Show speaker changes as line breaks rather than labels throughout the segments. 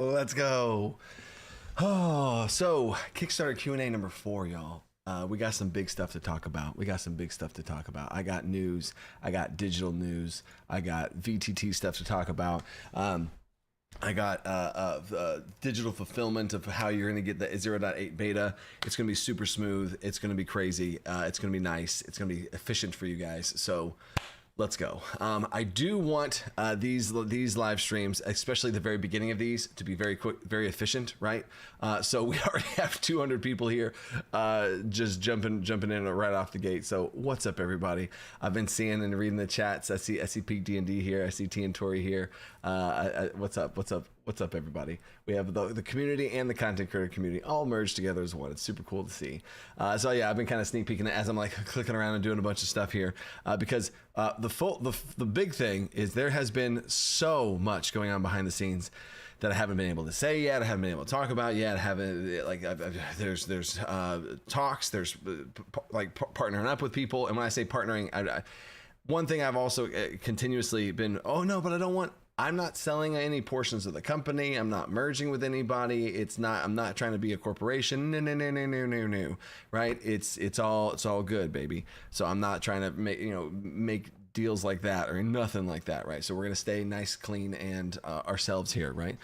Let's go. Oh, so Kickstarter Q&A number 4, y'all. We got some big stuff to talk about. I got news. I got digital news. I got VTT stuff to talk about. I got digital fulfillment of how you're going to get the 0.8 beta. It's going to be super smooth. It's going to be crazy. It's going to be nice. It's going to be efficient for you guys. So let's go. I do want these live streams, especially the very beginning of these, to be very quick, very efficient, right? So we already have 200 people here, just jumping in right off the gate. So what's up, everybody? I've been seeing and reading the chats. I see Peak D&D here. I see T and Tori here. What's up, everybody? We have the community and the content creator community all merged together as one. It's super cool to see. So yeah, I've been kind of sneak peeking as I'm like clicking around and doing a bunch of stuff here, because the big thing is there has been so much going on behind the scenes that I haven't been able to say yet. I haven't been able to talk about yet. I haven't, like, there's talks, there's like partnering up with people. And when I say partnering, one thing I've also continuously been, oh no, but I'm not selling any portions of the company. I'm not merging with anybody. I'm not trying to be a corporation. No. Right? It's all good, baby. So I'm not trying to make deals like that or nothing like that, right? So we're going to stay nice, clean, and ourselves here, right?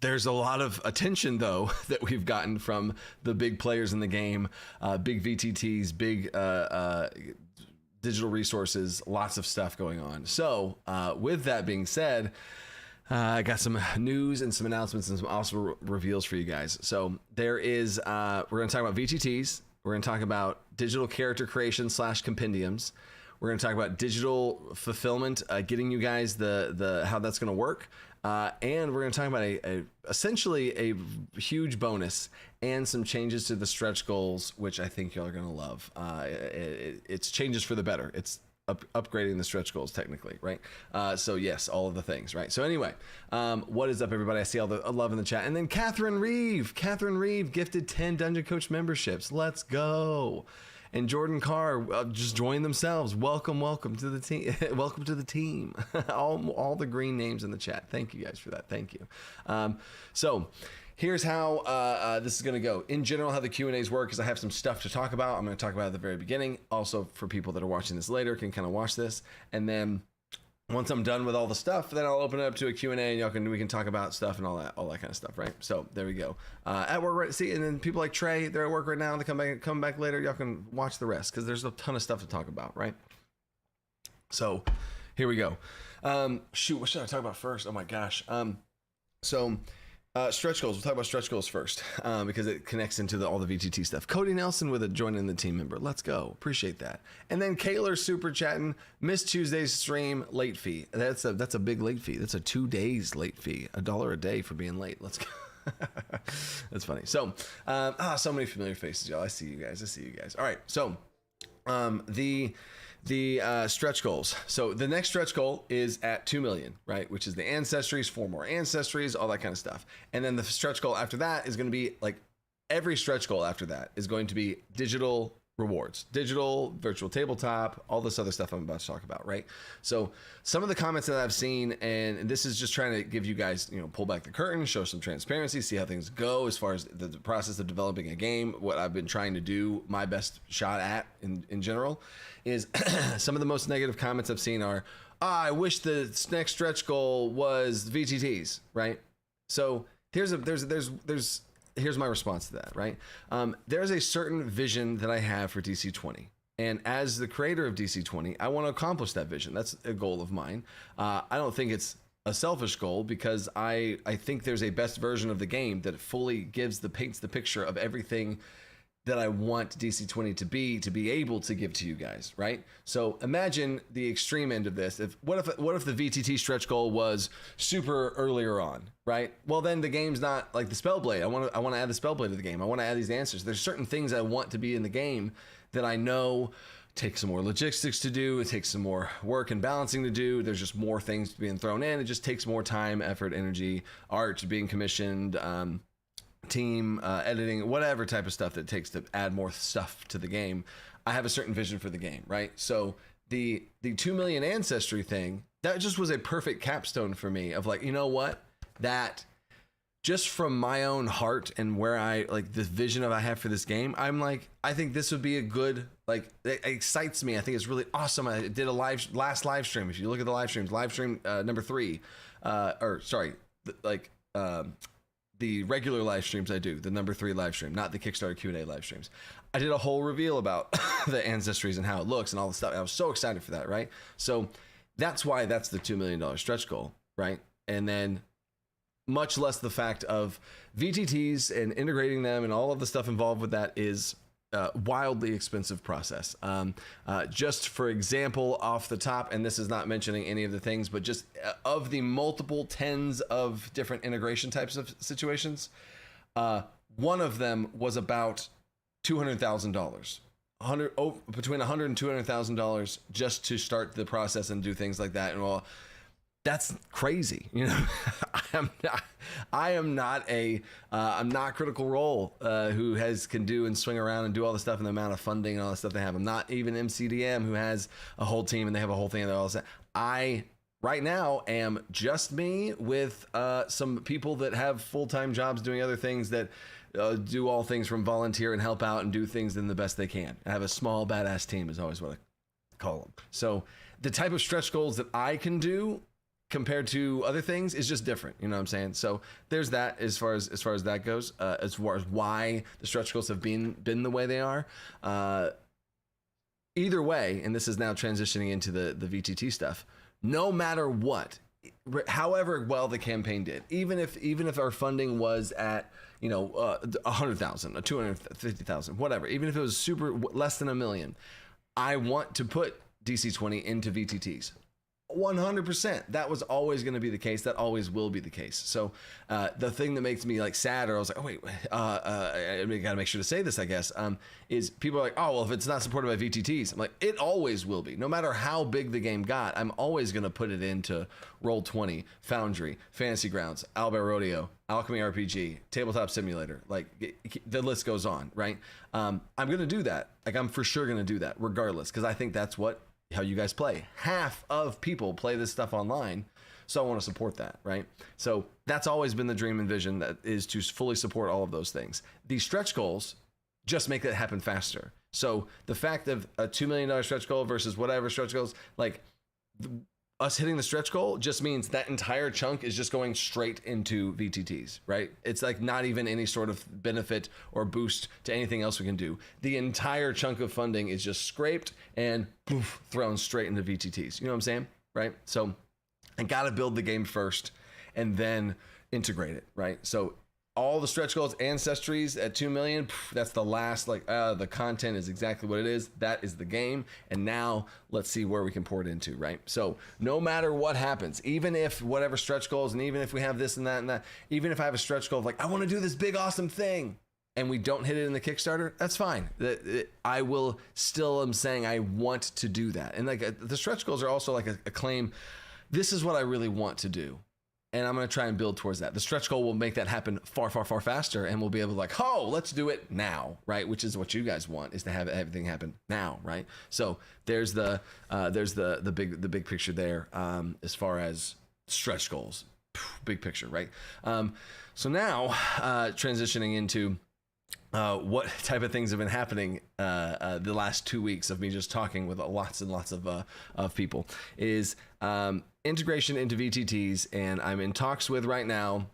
There's a lot of attention, though, that we've gotten from the big players in the game, big VTTs, big digital resources, lots of stuff going on. So with that being said, I got some news and some announcements and some awesome reveals for you guys. So there is, we're going to talk about VTTs. We're going to talk about digital character creation / compendiums. We're going to talk about digital fulfillment, getting you guys the how that's going to work. And we're going to talk about essentially a huge bonus and some changes to the stretch goals, which I think y'all are going to love. It's changes for the better. It's upgrading the stretch goals technically, right? So yes, all of the things, right? So anyway, what is up, everybody? I see all the love in the chat. And then Catherine Reeve gifted 10 Dungeon Coach memberships. Let's go. And Jordan Carr just joined themselves. Welcome to the team. Welcome to the team. all the green names in the chat. Thank you guys for that. Thank you. So here's how this is going to go. In general, how the Q&As work is I have some stuff to talk about. I'm going to talk about it at the very beginning. Also, for people that are watching this later, can kind of watch this. And then once I'm done with all the stuff, then I'll open it up to a Q&A and we can talk about stuff and all that kind of stuff, right? So there we go. At work, right? See, and then people like Trey, they're at work right now. They come back later. Y'all can watch the rest because there's a ton of stuff to talk about, right? So here we go. Shoot, what should I talk about first? Oh my gosh. Stretch goals. We'll talk about stretch goals first because it connects into all the VTT stuff. Cody Nelson with a joining the team member. Let's go. Appreciate that. And then Kaylor super chatting. Missed Tuesday's stream late fee. That's a big late fee. That's a 2 days late fee. $1 a day for being late. Let's go. That's funny. So so many familiar faces, y'all. I see you guys. All right. So the stretch goals. So the next stretch goal is at 2 million, right? Which is the ancestries, 4 more ancestries, all that kind of stuff. And then the stretch goal after that is going to be like every stretch goal after that is going to be digital rewards, digital virtual tabletop, all this other stuff I'm about to talk about, right? So some of the comments that I've seen, and this is just trying to give you guys, pull back the curtain, show some transparency, see how things go as far as the process of developing a game. What I've been trying to do my best shot at in general is some of the most negative comments I've seen are, I wish the next stretch goal was VTTs, right? So here's my response to that, right? There's a certain vision that I have for DC20. And as the creator of DC20, I want to accomplish that vision. That's a goal of mine. I don't think it's a selfish goal because I think there's a best version of the game that fully paints the picture of everything that I want DC20 to be able to give to you guys, right? So imagine the extreme end of this. What if the VTT stretch goal was super earlier on, right? Well, then the game's not like the Spellblade. I want to add the Spellblade to the game. I want to add these answers. There's certain things I want to be in the game that I know take some more logistics to do. It takes some more work and balancing to do. There's just more things being thrown in. It just takes more time, effort, energy, art being commissioned, team editing, whatever type of stuff that it takes to add more stuff to the game. I have a certain vision for the game, right? So the 2 million ancestry thing, that just was a perfect capstone for me of like, you know what, that just from my own heart and where I like the vision of I have for this game, I'm like, I think this would be a good, like, it excites me. I think it's really awesome. I did a last live stream. If you look at the live streams, live stream number 3, the regular live streams I do, the number 3 live stream, not the Kickstarter Q&A live streams. I did a whole reveal about the ancestries and how it looks and all the stuff. I was so excited for that, right? So that's why that's the $2 million stretch goal, right? And then much less the fact of VTTs and integrating them and all of the stuff involved with that is a wildly expensive process. Just for example, off the top, and this is not mentioning any of the things, but just of the multiple tens of different integration types of situations, one of them was about $200,000. Between $100,000 and $200,000 just to start the process and do things like that. And well, that's crazy, you know. I'm not Critical Role, who can do and swing around and do all the stuff and the amount of funding and all the stuff they have. I'm not even MCDM, who has a whole team and they have a whole thing and they're all set. I right now am just me with some people that have full-time jobs doing other things that do all things from volunteer and help out and do things in the best they can. I have a small badass team is always what I call them. So the type of stretch goals that I can do compared to other things is just different. You know what I'm saying? So there's that as far as that goes, as far as why the stretch goals have been the way they are. Either way, and this is now transitioning into the VTT stuff, no matter what, however well the campaign did, even if our funding was at, you know, 100,000, 250,000, whatever, even if it was super less than $1 million, I want to put DC20 into VTTs. 100%. That was always going to be the case. That always will be the case. So the thing that makes me like sadder, I was like, oh wait, I got to make sure to say this, I guess, is people are like, oh, well, if it's not supported by VTTs, I'm like, it always will be. No matter how big the game got, I'm always going to put it into Roll20, Foundry, Fantasy Grounds, Owlbear Rodeo, Alchemy RPG, Tabletop Simulator. Like the list goes on, right? I'm going to do that. Like I'm for sure going to do that regardless, because I think that's how you guys play. Half of people play this stuff online, so I want to support that, right? So that's always been the dream and vision, that is to fully support all of those things. These stretch goals just make that happen faster. So the fact of a $2 million stretch goal versus whatever stretch goals, like us hitting the stretch goal just means that entire chunk is just going straight into VTTs, right? It's like not even any sort of benefit or boost to anything else we can do. The entire chunk of funding is just scraped and poof, thrown straight into VTTs. You know what I'm saying? Right? So I got to build the game first and then integrate it, right? So all the stretch goals, ancestries at 2 million, that's the last, like, the content is exactly what it is. That is the game. And now let's see where we can pour it into, right? So no matter what happens, even if whatever stretch goals, and even if we have this and that, even if I have a stretch goal of like, I want to do this big, awesome thing, and we don't hit it in the Kickstarter, that's fine. I will still am saying I want to do that. And like the stretch goals are also like a claim. This is what I really want to do. And I'm going to try and build towards that. The stretch goal will make that happen far, far, far faster. And we'll be able to like, oh, let's do it now, right? Which is what you guys want, is to have everything happen now, right? So there's the big picture there, as far as stretch goals, big picture, right? So now transitioning into what type of things have been happening the last 2 weeks of me just talking with lots and lots of people is integration into VTTs, and I'm in talks with right now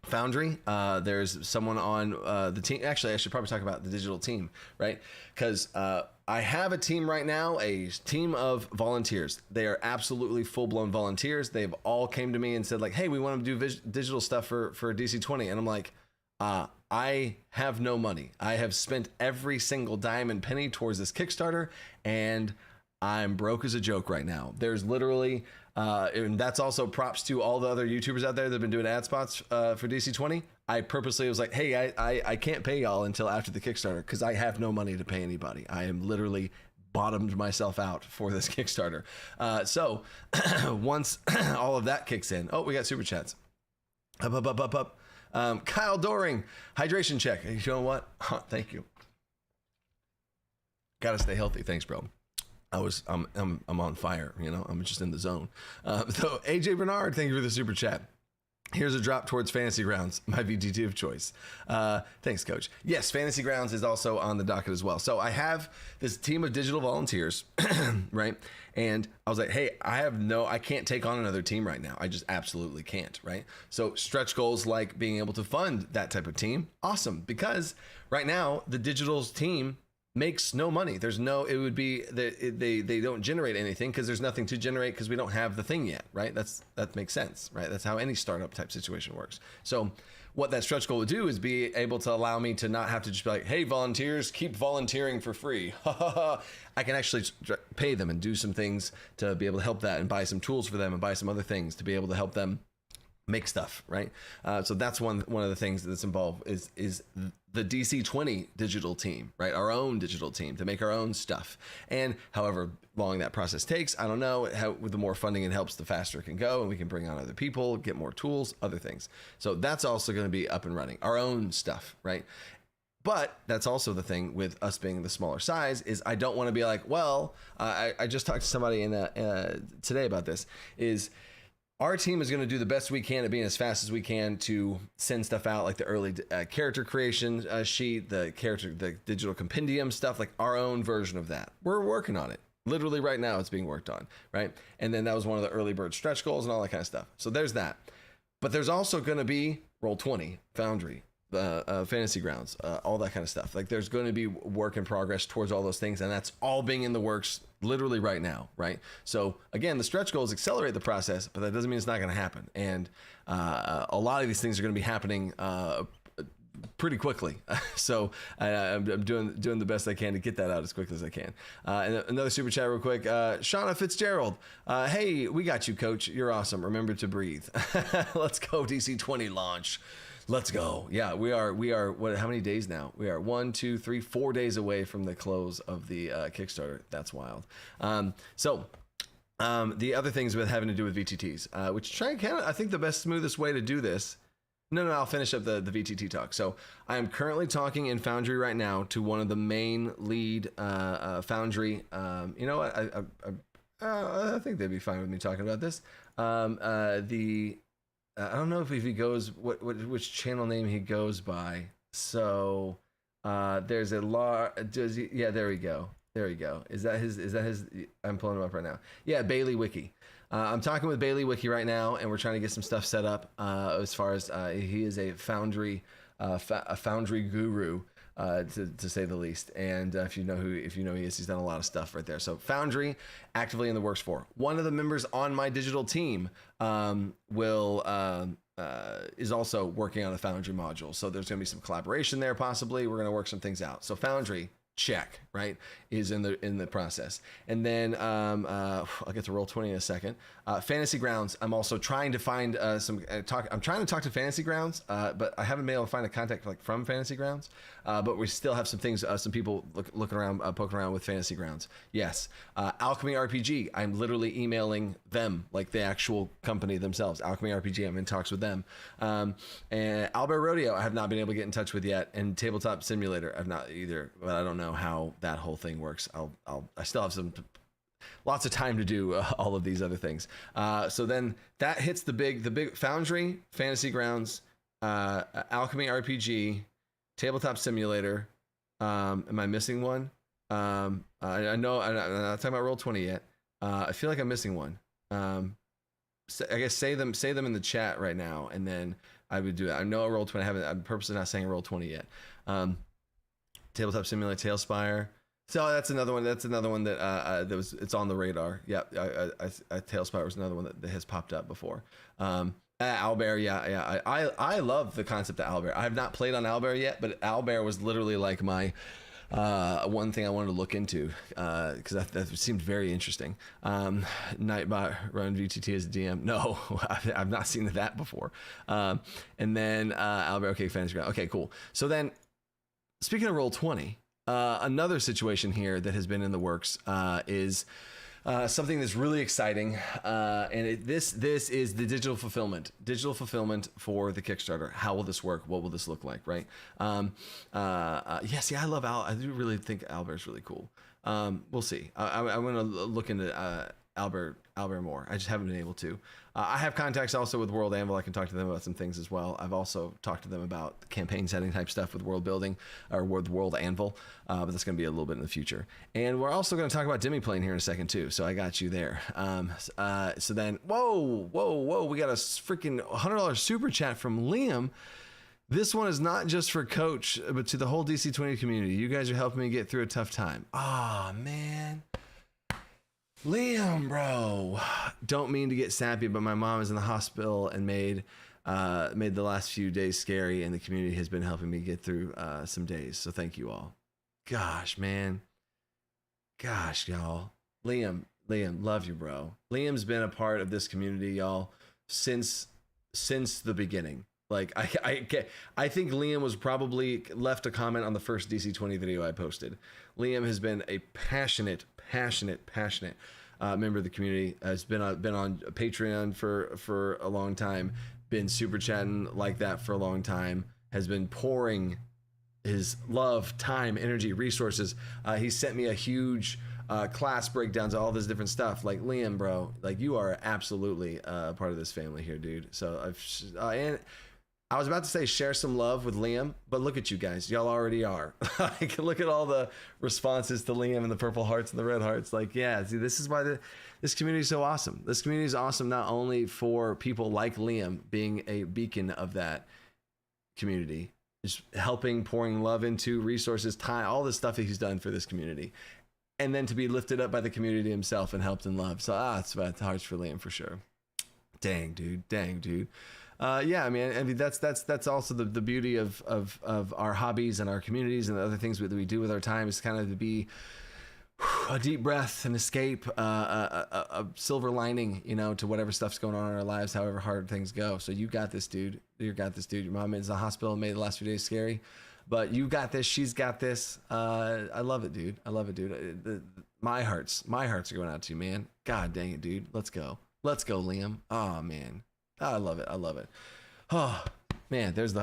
Foundry. There's someone on the team. Actually, I should probably talk about the digital team, right? Because I have a team right now, a team of volunteers. They are absolutely full-blown volunteers. They've all came to me and said like, hey, we want to do digital stuff for DC20. And I'm like, I have no money. I have spent every single dime and penny towards this Kickstarter, and I'm broke as a joke right now. There's literally, and that's also props to all the other YouTubers out there that have been doing ad spots for DC20. I purposely was like, hey, I can't pay y'all until after the Kickstarter because I have no money to pay anybody. I am literally bottomed myself out for this Kickstarter. So once all of that kicks in, oh, we got super chats. Up. Kyle Doring, hydration check. You know what? Thank you. Gotta stay healthy. Thanks, bro. I'm on fire. I'm just in the zone. So AJ Bernard, thank you for the super chat. Here's a drop towards Fantasy Grounds, my VGT of choice. Thanks, Coach. Yes, Fantasy Grounds is also on the docket as well. So I have this team of digital volunteers, right? And I was like, hey, I can't take on another team right now. I just absolutely can't, right? So stretch goals like being able to fund that type of team, awesome. Because right now, the digital's team makes no money. It would be they don't generate anything because there's nothing to generate because we don't have the thing yet, right? That makes sense, right? That's how any startup type situation works. So what that stretch goal would do is be able to allow me to not have to just be like, hey, volunteers, keep volunteering for free. I can actually pay them and do some things to be able to help that and buy some tools for them and buy some other things to be able to help them make stuff, right? So that's one of the things that's involved is the DC20 digital team, right? Our own digital team to make our own stuff. And however long that process takes, I don't know. The more funding it helps, the faster it can go, and we can bring on other people, get more tools, other things. So that's also going to be up and running, our own stuff, right? But that's also the thing with us being the smaller size is I don't want to be like, well, I just talked to somebody today about this, is our team is going to do the best we can at being as fast as we can to send stuff out, like the early character creation sheet, the digital compendium stuff, like our own version of that. We're working on it. Literally right now it's being worked on, right? And then that was one of the early bird stretch goals and all that kind of stuff. So there's that. But there's also going to be Roll20, Foundry, Fantasy Grounds, all that kind of stuff. Like there's going to be work in progress towards all those things, and that's all being in the works literally right now, right? So again, the stretch goals accelerate the process, but that doesn't mean it's not going to happen. And a lot of these things are going to be happening pretty quickly. So I'm doing the best I can to get that out as quickly as I can. And another super chat real quick. Shauna Fitzgerald. Hey, we got you, Coach. You're awesome. Remember to breathe. Let's go DC20 launch. Let's go. Yeah, we are what, how many days now? We are 1, 2, 3, 4 days away from the close of the Kickstarter. That's wild. So the other things with having to do with VTTs, which I think the best, smoothest way to do this. No, I'll finish up the VTT talk. So I am currently talking in Foundry right now to one of the main lead Foundry. You know what? I think they'd be fine with me talking about this. I don't know if he goes which channel name he goes by. So there's a yeah, there we go. Is that his? I'm pulling him up right now. Yeah, Bailey Wiki. I'm talking with Bailey Wiki right now, and we're trying to get some stuff set up. As far as he is a Foundry guru. To say the least, and if you know who he is, he's done a lot of stuff right there. So Foundry actively in the works for one of the members on my digital team is also working on a Foundry module. So there's going to be some collaboration there. Possibly we're going to work some things out. So Foundry check, right, is in the process. And then I'll get to Roll20 in a second. Fantasy Grounds, I'm also trying to find I'm trying to talk to Fantasy Grounds, but I haven't been able to find a contact from Fantasy Grounds. But we still have some things, some people looking around, poking around with Fantasy Grounds. Yes. Alchemy RPG, I'm literally emailing them, like the actual company themselves. Alchemy RPG, I'm in talks with them. And Albert Rodeo, I have not been able to get in touch with yet. And Tabletop Simulator, I've not either, but I don't know how that whole thing works. I still have lots of time to do all of these other things. So then that hits the big Foundry, Fantasy Grounds, Alchemy RPG, Tabletop Simulator. Am I missing one? I know I'm not talking about Roll20 yet. I feel like I'm missing one. I guess say them in the chat right now, and then I would do it. I know Roll20. I'm purposely not saying Roll20 yet. Tabletop Simulator, Tailspire. So that's another one. That's another one that it's on the radar. Yeah, Tailspire was another one that has popped up before. Owlbear, yeah. I love the concept of Owlbear. I have not played on Owlbear yet, but Owlbear was literally like my one thing I wanted to look into because that seemed very interesting. Nightbot run VTT as a DM. No, I've not seen that before. And then Owlbear, okay, Fantasy Ground. Okay, cool. So then, speaking of Roll20, another situation here that has been in the works is something that's really exciting, and this is the digital fulfillment for the Kickstarter. How will this work? What will this look like? Right? Yes, yeah, I love Al. I do really think Owlbear's really cool. We'll see. I'm going to look into Albert more. I just haven't been able to. I have contacts also with World Anvil. I can talk to them about some things as well. I've also talked to them about campaign setting type stuff with World Building or with World Anvil, but that's going to be a little bit in the future. And we're also going to talk about Demiplane here in a second too. So I got you there. So then, whoa, we got a freaking $100 super chat from Liam. This one is not just for Coach, but to the whole DC20 community. You guys are helping me get through a tough time. Ah, man. Liam, bro. Don't mean to get sappy, but my mom is in the hospital and made the last few days scary, and the community has been helping me get through some days. So thank you all. Gosh, man. Gosh, y'all. Liam, love you, bro. Liam's been a part of this community, y'all, since the beginning. Like I think Liam was probably left a comment on the first DC20 video I posted. Liam has been a passionate member of the community. Has been on Patreon for a long time. Been super chatting like that for a long time. Has been pouring his love, time, energy, resources. He sent me a huge class breakdowns of all this different stuff. Like, Liam, bro, like, you are absolutely part of this family here, dude. So and I was about to say share some love with Liam, but look at you guys. Y'all already are. Like, look at all the responses to Liam and the purple hearts and the red hearts. Like, yeah, see, this is why this community is so awesome. This community is awesome not only for people like Liam being a beacon of that community, just helping, pouring love into resources, time, all the stuff that he's done for this community, and then to be lifted up by the community himself and helped and loved. So it's about the hearts for Liam for sure. Dang, dude. Yeah, I mean, that's also the beauty of our hobbies and our communities and the other things that we do with our time is kind of to be a deep breath and escape, a silver lining, to whatever stuff's going on in our lives, however hard things go. So you got this, dude. Your mom is in the hospital and made the last few days scary, but you got this. She's got this. I love it, dude. My hearts are going out to you, man. God dang it, dude. Let's go, Liam. Oh man. I love it. Oh man, that's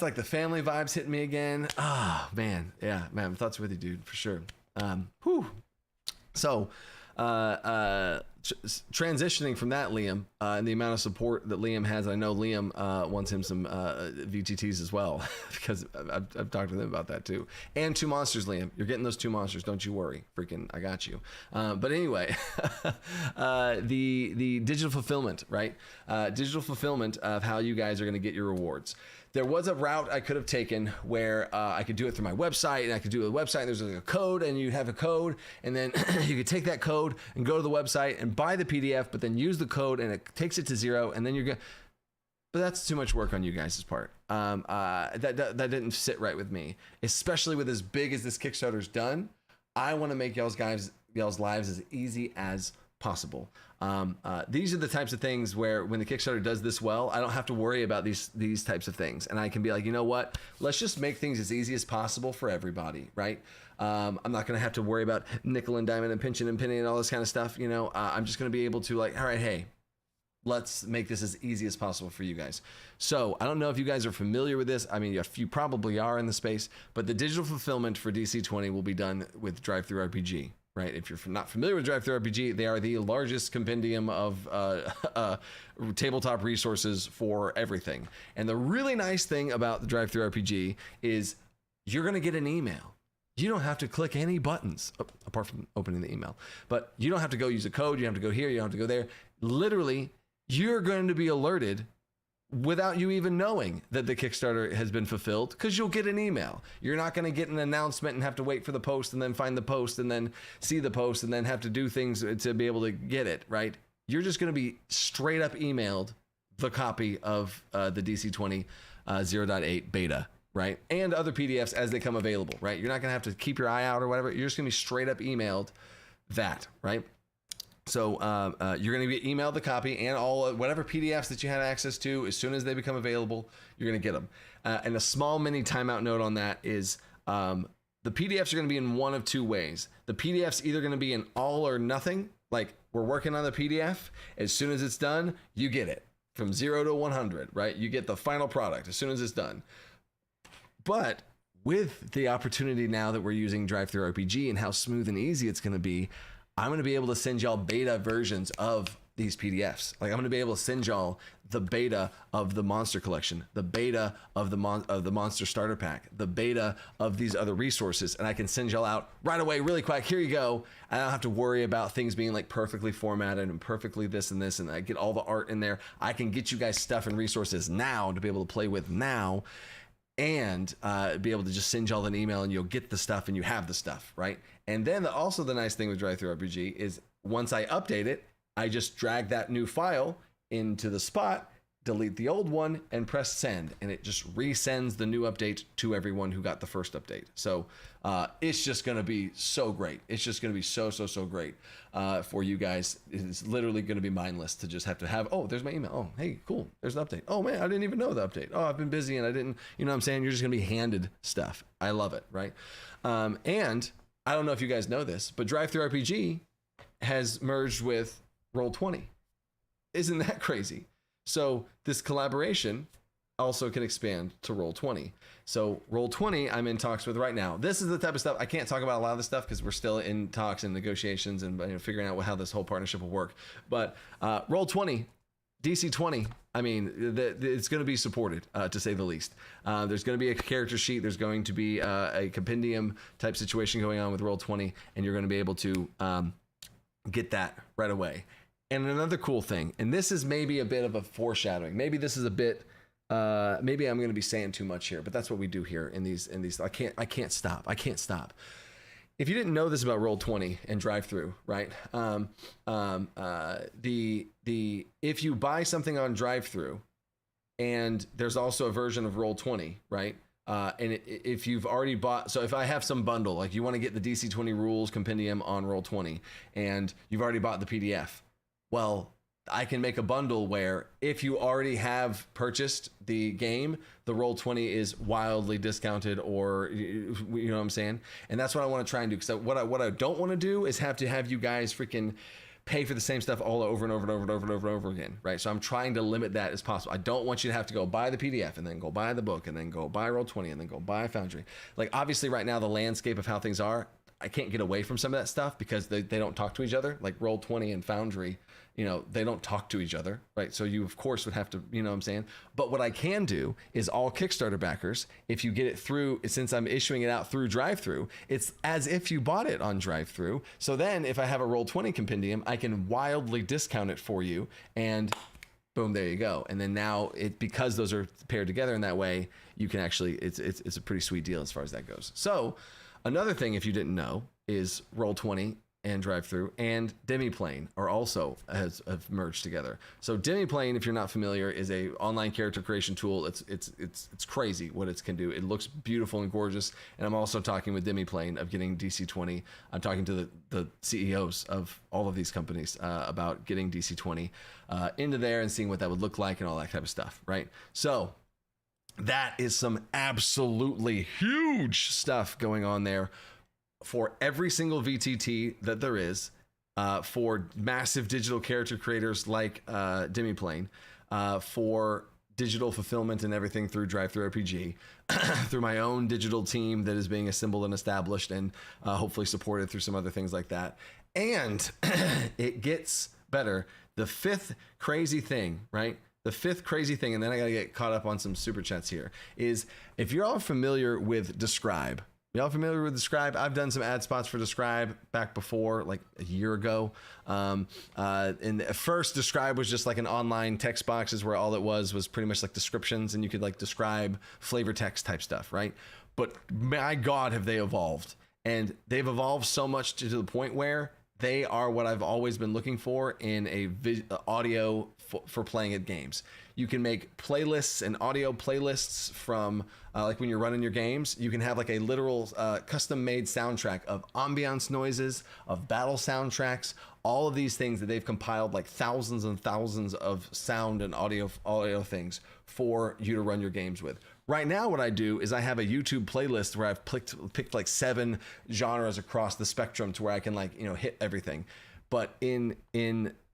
like the family vibes hitting me again. Oh man. Yeah, man. Thoughts with you, dude, for sure. So, transitioning from that, Liam, and the amount of support that Liam has, I know Liam wants him some VTTs as well, because I've talked to them about that too. And 2 monsters, Liam. You're getting those 2 monsters. Don't you worry. Freaking, I got you. But anyway, the digital fulfillment, right? Digital fulfillment of how you guys are going to get your rewards. There was a route I could have taken where I could do it through my website, and I could do a website. There's like a code, and you'd have a code, and then you could take that code and go to the website and buy the PDF, but then use the code, and it takes it to 0, and then you're going. But that's too much work on you guys' part. That didn't sit right with me, especially with as big as this Kickstarter's done. I want to make y'all's lives as easy as possible. These are the types of things where when the Kickstarter does this well, I don't have to worry about these types of things. And I can be like, you know what? Let's just make things as easy as possible for everybody, right? I'm not going to have to worry about nickel and diamond and pinching and pinning and all this kind of stuff. I'm just going to be able to like, all right, hey, let's make this as easy as possible for you guys. So I don't know if you guys are familiar with this. I mean, you probably are in the space, but the digital fulfillment for DC20 will be done with DriveThruRPG. Right. If you're not familiar with DriveThruRPG, they are the largest compendium of tabletop resources for everything. And the really nice thing about the DriveThruRPG is you're going to get an email. You don't have to click any buttons apart from opening the email, but you don't have to go use a code. You don't have to go here. You don't have to go there. Literally, you're going to be alerted without you even knowing that the Kickstarter has been fulfilled, because you'll get an email. You're not going to get an announcement and have to wait for the post and then find the post and then see the post and then have to do things to be able to get it, right? You're just going to be straight up emailed the copy of the DC20 0.8 beta, right? And other PDFs as they come available, right? You're not going to have to keep your eye out or whatever. You're just going to be straight up emailed that, right? So you're going to get emailed the copy and all whatever PDFs that you had access to. As soon as they become available, you're going to get them. And a small mini timeout note on that is the PDFs are going to be in one of 2 ways. The PDF's either going to be in all or nothing. Like, we're working on the PDF. As soon as it's done, you get it from 0 to 100, right? You get the final product as soon as it's done. But with the opportunity now that we're using Drive-Thru RPG and how smooth and easy it's going to be, I'm going to be able to send y'all beta versions of these PDFs. Like I'm going to be able to send y'all the beta of the monster collection, the beta of the monster starter pack, the beta of these other resources, and I can send y'all out right away, really quick. Here you go. I don't have to worry about things being like perfectly formatted and perfectly this and this, and I get all the art in there. I can get you guys stuff and resources now to be able to play with now, and be able to just send y'all an email and you'll get the stuff and you have the stuff, right? And then also the nice thing with Drive-Thru RPG is once I update it, I just drag that new file into the spot, delete the old one, and press send, and it just resends the new update to everyone who got the first update. So it's just going to be so great. It's just going to be so great for you guys. It's literally going to be mindless to just have to have, oh, there's my email. Oh, hey, cool. There's an update. Oh, man, I didn't even know the update. Oh, I've been busy and I didn't, you know what I'm saying? You're just going to be handed stuff. I love it, right? And I don't know if you guys know this, but Drive-Thru RPG has merged with Roll20. Isn't that crazy? So this collaboration also can expand to Roll20. So Roll20, I'm in talks with right now. This is the type of stuff I can't talk about a lot of this stuff because we're still in talks and negotiations and figuring out how this whole partnership will work. But Roll20, DC20, I mean, it's going to be supported, to say the least. There's going to be a character sheet. There's going to be a compendium type situation going on with Roll20, and you're going to be able to get that right away. And another cool thing, and this is maybe a bit of a foreshadowing. Maybe this is a bit, maybe I'm going to be saying too much here, but that's what we do here in these. I can't stop. If you didn't know this about Roll20 and Drive-Thru, right? If you buy something on Drive-Thru, and there's also a version of Roll20, right? If you've already bought, so if I have some bundle, like you want to get the DC20 rules compendium on Roll20, and you've already bought the PDF, well, I can make a bundle where if you already have purchased the game, the Roll20 is wildly discounted, or you know what I'm saying? And that's what I want to try and do. Because what I don't want to do is have you guys freaking pay for the same stuff all over and over again, right? So I'm trying to limit that as possible. I don't want you to have to go buy the PDF and then go buy the book and then go buy Roll20 and then go buy Foundry. Like obviously right now the landscape of how things are, I can't get away from some of that stuff because they don't talk to each other. Like Roll20 and Foundry, you know, they don't talk to each other, right? So you of course would have to, you know what I'm saying? But what I can do is all Kickstarter backers, if you get it through, since I'm issuing it out through Drive-Thru, it's as if you bought it on Drive-Thru. So then if I have a Roll20 compendium, I can wildly discount it for you, and boom, there you go. And then now because those are paired together in that way, you can actually, it's a pretty sweet deal as far as that goes. So another thing, if you didn't know, is Roll20 and Drive-Thru and Demiplane are also have merged together. So Demiplane, if you're not familiar, is a online character creation tool. It's crazy what it can do. It looks beautiful and gorgeous. And I'm also talking with Demiplane of getting DC20. I'm talking to the CEOs of all of these companies about getting DC20 into there and seeing what that would look like and all that type of stuff, right? So that is some absolutely huge stuff going on there for every single VTT that there is, for massive digital character creators like Demiplane, for digital fulfillment and everything through Drive-Thru RPG, through my own digital team that is being assembled and established and hopefully supported through some other things like that. And it gets better. The fifth crazy thing, right? The fifth crazy thing, and then I got to get caught up on some super chats here, is if you're all familiar with Describe. Y'all familiar with Describe? I've done some ad spots for Describe back before, like a year ago. And at first, Describe was just like an online text boxes where all it was pretty much like descriptions, and you could like describe flavor text type stuff, right? But my God, have they evolved. And they've evolved so much to the point where they are what I've always been looking for in a audio for playing at games. You can make playlists and audio playlists from like when you're running your games. You can have like a literal custom made soundtrack of ambiance noises, of battle soundtracks, all of these things that they've compiled, like thousands and thousands of sound and audio things for you to run your games with. Right now, what I do is I have a YouTube playlist where I've picked like 7 genres across the spectrum to where I can, like, you know, hit everything. But in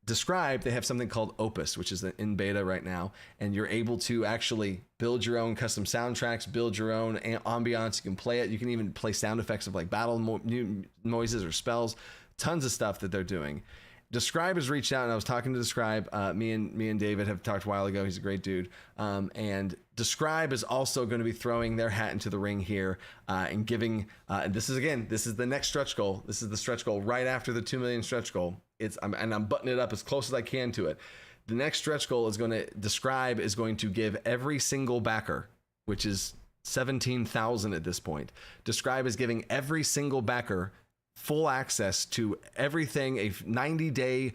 Describe, they have something called Opus, which is in beta right now, and you're able to actually build your own custom soundtracks, build your own ambiance. You can play it. You can even play sound effects of like battle noises or spells. Tons of stuff that they're doing. Describe has reached out, and I was talking to Describe. Me and David have talked a while ago. He's a great dude. And Describe is also going to be throwing their hat into the ring here and giving. This is the next stretch goal. This is the stretch goal right after the 2 million stretch goal. I'm buttoning it up as close as I can to it. The next stretch goal is Describe is going to give every single backer, which is 17,000 at this point. Describe is giving every single backer full access to everything, a 90-day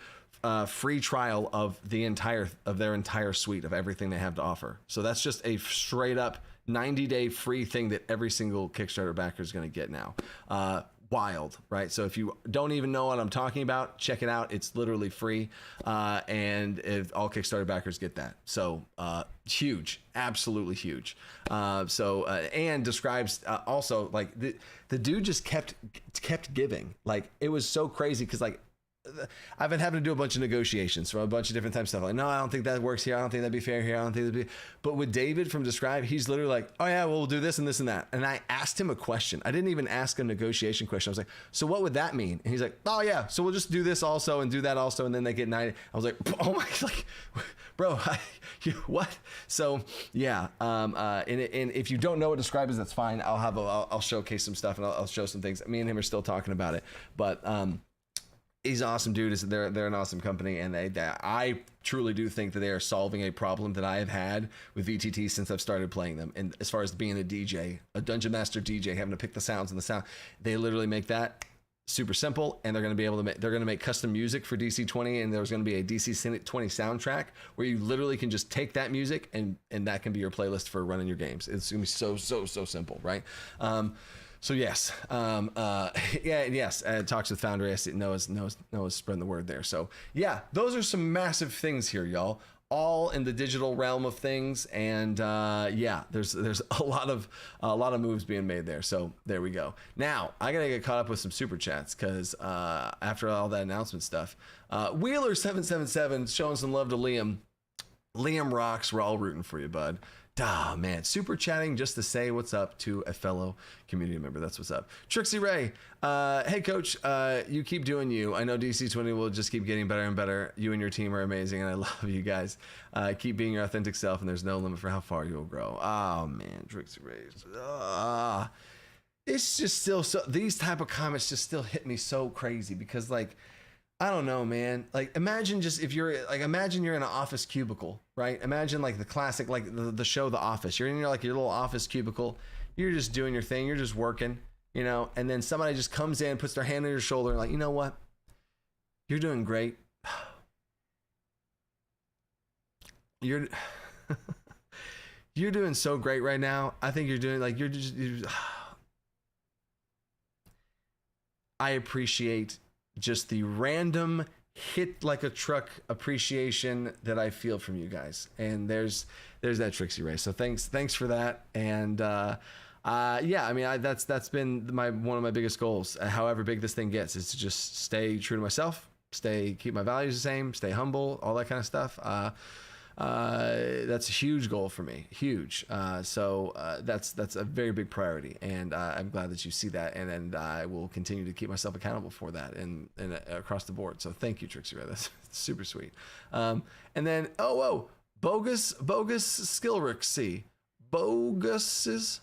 free trial of their entire suite of everything they have to offer. So that's just a straight up 90-day free thing that every single Kickstarter backer is going to get now. Wild, right? So if you don't even know what I'm talking about, check it out. It's literally free. And if all Kickstarter backers get that. So huge, absolutely huge. And Describes also, like, the dude just kept giving. Like, it was so crazy because, like, I've been having to do a bunch of negotiations for a bunch of different types of stuff. Like, no, I don't think that works here. I don't think that'd be fair here. I don't think that'd be. But with David from Describe, he's literally like, oh yeah, well, we'll do this and this and that. And I asked him a question. I didn't even ask a negotiation question. I was like, so what would that mean? And he's like, oh yeah, so we'll just do this also and do that also, and then they get 90. I was like, oh my, like, bro, what? So yeah, and if you don't know what Describe is, that's fine. I'll showcase some stuff and I'll show some things. Me and him are still talking about it, but he's an awesome dude. They're an awesome company, and I truly do think that they are solving a problem that I have had with VTT since I've started playing them. And as far as being a DJ, a Dungeon Master DJ, having to pick the sounds and the sound, they literally make that super simple, and they're going to be able to they're going to make custom music for DC20, and there's going to be a DC20 soundtrack where you literally can just take that music and that can be your playlist for running your games. It's going to be so simple, right? So yes, yes. Talks with Foundry. I see Noah's spreading the word there. So yeah, those are some massive things here, y'all. All in the digital realm of things, and yeah, there's a lot of moves being made there. So there we go. Now I gotta get caught up with some super chats because after all that announcement stuff, Wheeler777 showing some love to Liam. Liam rocks. We're all rooting for you, bud. Ah, man, super chatting just to say what's up to a fellow community member. That's what's up. Trixie Ray, hey coach, you keep doing you. I know DC20 will just keep getting better and better. You and your team are amazing, and I love you guys. Keep being your authentic self, and there's no limit for how far you will grow. Oh man, Trixie Ray, it's just still so. These type of comments just still hit me so crazy because, like, I don't know, man. Like, imagine imagine you're in an office cubicle, right? Imagine like the classic, like the show The Office. You're in your little office cubicle. You're just doing your thing. You're just working, and then somebody just comes in, puts their hand on your shoulder, and like, you know what? You're doing great. You're doing so great right now. I think you're doing like you're just I appreciate just the random hit like a truck appreciation that I feel from you guys. And there's that Trixie Ray. So thanks for that. And yeah, I mean, that's been one of my biggest goals. However big this thing gets, is to just stay true to myself, keep my values the same, stay humble, all that kind of stuff. That's a huge goal for me. Huge. So that's a very big priority, and I'm glad that you see that, and I will continue to keep myself accountable for that and across the board. So thank you, Trixie Ray. That's super sweet. And then bogus Skilrick bogus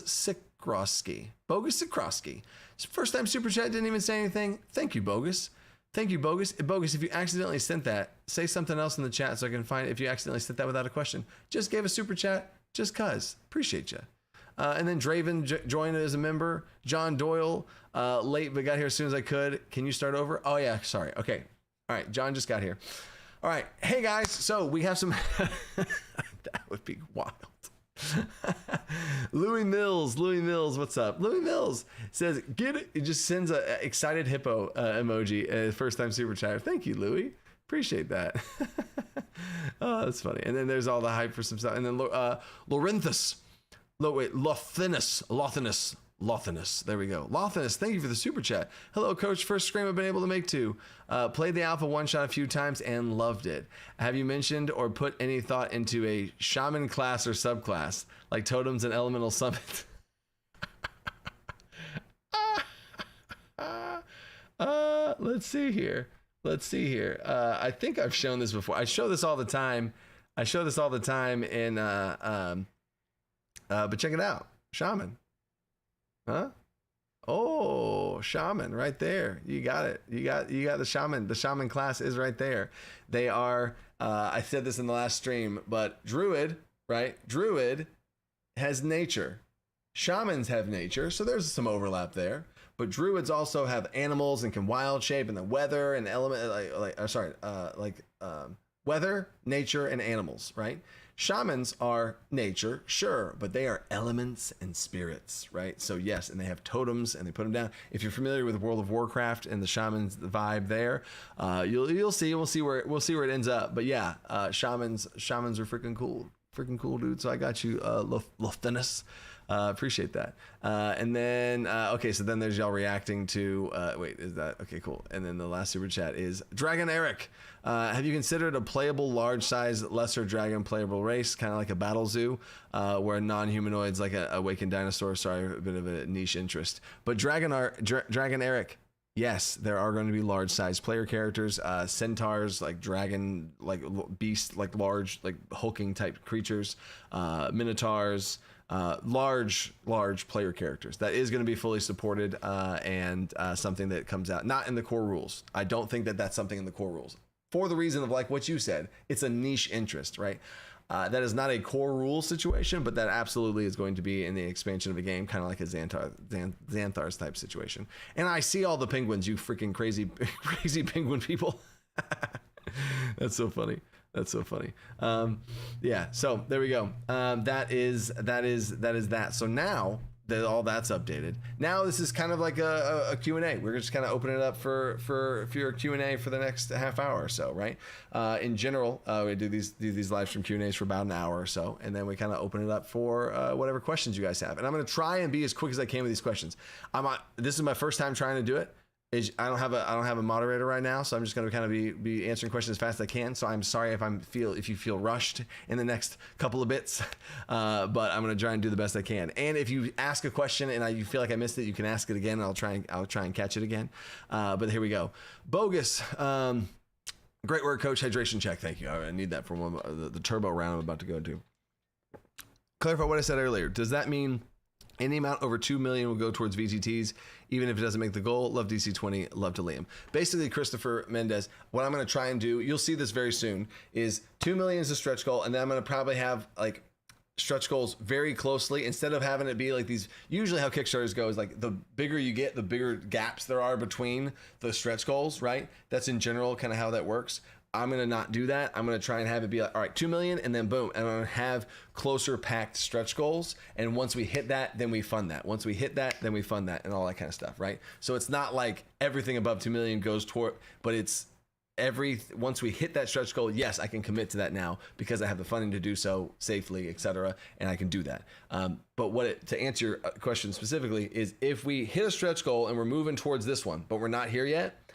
Sikroski. First time super chat, didn't even say anything. Thank you, bogus. Thank you, Bogus. Bogus, if you accidentally sent that, say something else in the chat so I can find it. If you accidentally sent that without a question, just gave a super chat, just cuz. Appreciate you. And then Draven joined as a member. John Doyle, late but got here as soon as I could. Can you start over? Oh yeah, sorry. Okay. All right, John just got here. All right. Hey guys, so we have some that would be wild. Louis Mills, what's up? Louis Mills says, get it. He just sends a excited hippo emoji. First time super chatter. Thank you, Louis. Appreciate that. Oh, that's funny. And then there's all the hype for some stuff. And then Lothinus, Lothinus. There we go. Lothinus, thank you for the super chat. Hello, coach. First scream I've been able to make too. Played the alpha one shot a few times and loved it. Have you mentioned or put any thought into a shaman class or subclass like totems and elemental summons? Let's see here. I think I've shown this before. I show this all the time. In but check it out. Shaman. Huh? Oh, shaman right there. You got it. You got the shaman. The shaman class is right there. They are, I said this in the last stream, but druid, right? Druid has nature. Shamans have nature. So there's some overlap there. But druids also have animals and can wild shape, and the weather and element, weather, nature, and animals, right? Shamans are nature, sure, but they are elements and spirits, right? So yes, and they have totems and they put them down. If you're familiar with World of Warcraft and the shamans vibe there, you'll see. We'll see where it ends up. But yeah, shamans are freaking cool, dude. So I got you, Loftinus. Appreciate that. And then, okay, so then there's y'all reacting to, wait, is that, okay, cool. And then the last super chat is Dragon Eric. Have you considered a playable large size, lesser dragon playable race, kind of like a battle zoo, where non-humanoids like a awakened dinosaur, sorry, a bit of a niche interest, but Dragon Eric, yes, there are going to be large size player characters, centaurs, like dragon, like beast, like large, like hulking type creatures, minotaurs, large player characters. That is going to be fully supported, and something that comes out, not in the core rules. I don't think that that's something in the core rules, for the reason of like what you said, it's a niche interest, right? That is not a core rule situation, but that absolutely is going to be in the expansion of a game, kind of like a Xanthar's type situation. And I see all the penguins, you freaking crazy penguin people. That's so funny. Yeah, so there we go. That is that. So now that all that's updated, now this is kind of like a Q&A. We're just kind of opening it up for your Q&A for the next half hour or so, right? In general, we do these live stream Q&As for about an hour or so, and then we kind of open it up for whatever questions you guys have. And I'm going to try and be as quick as I can with these questions. This is my first time trying to do it. I don't have a moderator right now, so I'm just going to kind of be answering questions as fast as I can. So I'm sorry if you feel rushed in the next couple of bits, but I'm going to try and do the best I can. And if you ask a question and you feel like I missed it, you can ask it again. And I'll try and catch it again. But here we go. Bogus. Great work, Coach. Hydration check. Thank you. I need that for the turbo round I'm about to go into. Clarify what I said earlier. Does that mean any amount over 2 million will go towards VTTs, even if it doesn't make the goal? Love DC20, love to Liam. Basically, Christopher Mendez, what I'm going to try and do, you'll see this very soon, is 2 million is a stretch goal, and then I'm going to probably have like stretch goals very closely, instead of having it be like these. Usually how Kickstarters go is like the bigger you get, the bigger gaps there are between the stretch goals, right? That's in general kind of how that works. I'm going to not do that. I'm going to try and have it be like, all right, 2 million, and then boom. And I'm going to have closer packed stretch goals. And once we hit that, then we fund that. Once we hit that, then we fund that, and all that kind of stuff, right? So it's not like everything above 2 million goes toward, but it's once we hit that stretch goal, yes, I can commit to that now because I have the funding to do so safely, etc. And I can do that. But to answer your question specifically is, if we hit a stretch goal and we're moving towards this one, but we're not here yet,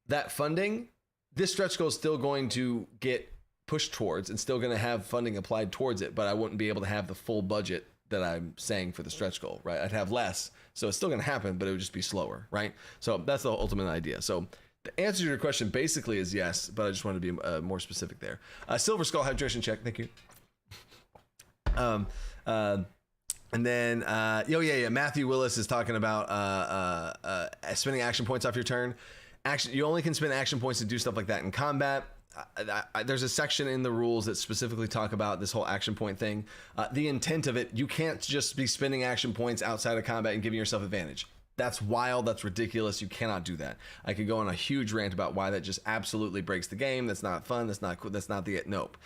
that funding, this stretch goal is still going to get pushed towards and still going to have funding applied towards it, but I wouldn't be able to have the full budget that I'm saying for the stretch goal, right? I'd have less, so it's still going to happen, but it would just be slower, right? So that's the ultimate idea. So the answer to your question basically is yes, but I just wanted to be more specific there. Silver Skull hydration check, thank you. And then, Matthew Willis is talking about spending action points off your turn. You only can spend action points to do stuff like that in combat. There's a section in the rules that specifically talk about this whole action point thing. The intent of it, you can't just be spending action points outside of combat and giving yourself advantage. That's wild. That's ridiculous. You cannot do that. I could go on a huge rant about why that just absolutely breaks the game. That's not fun. That's not cool. That's not the nope.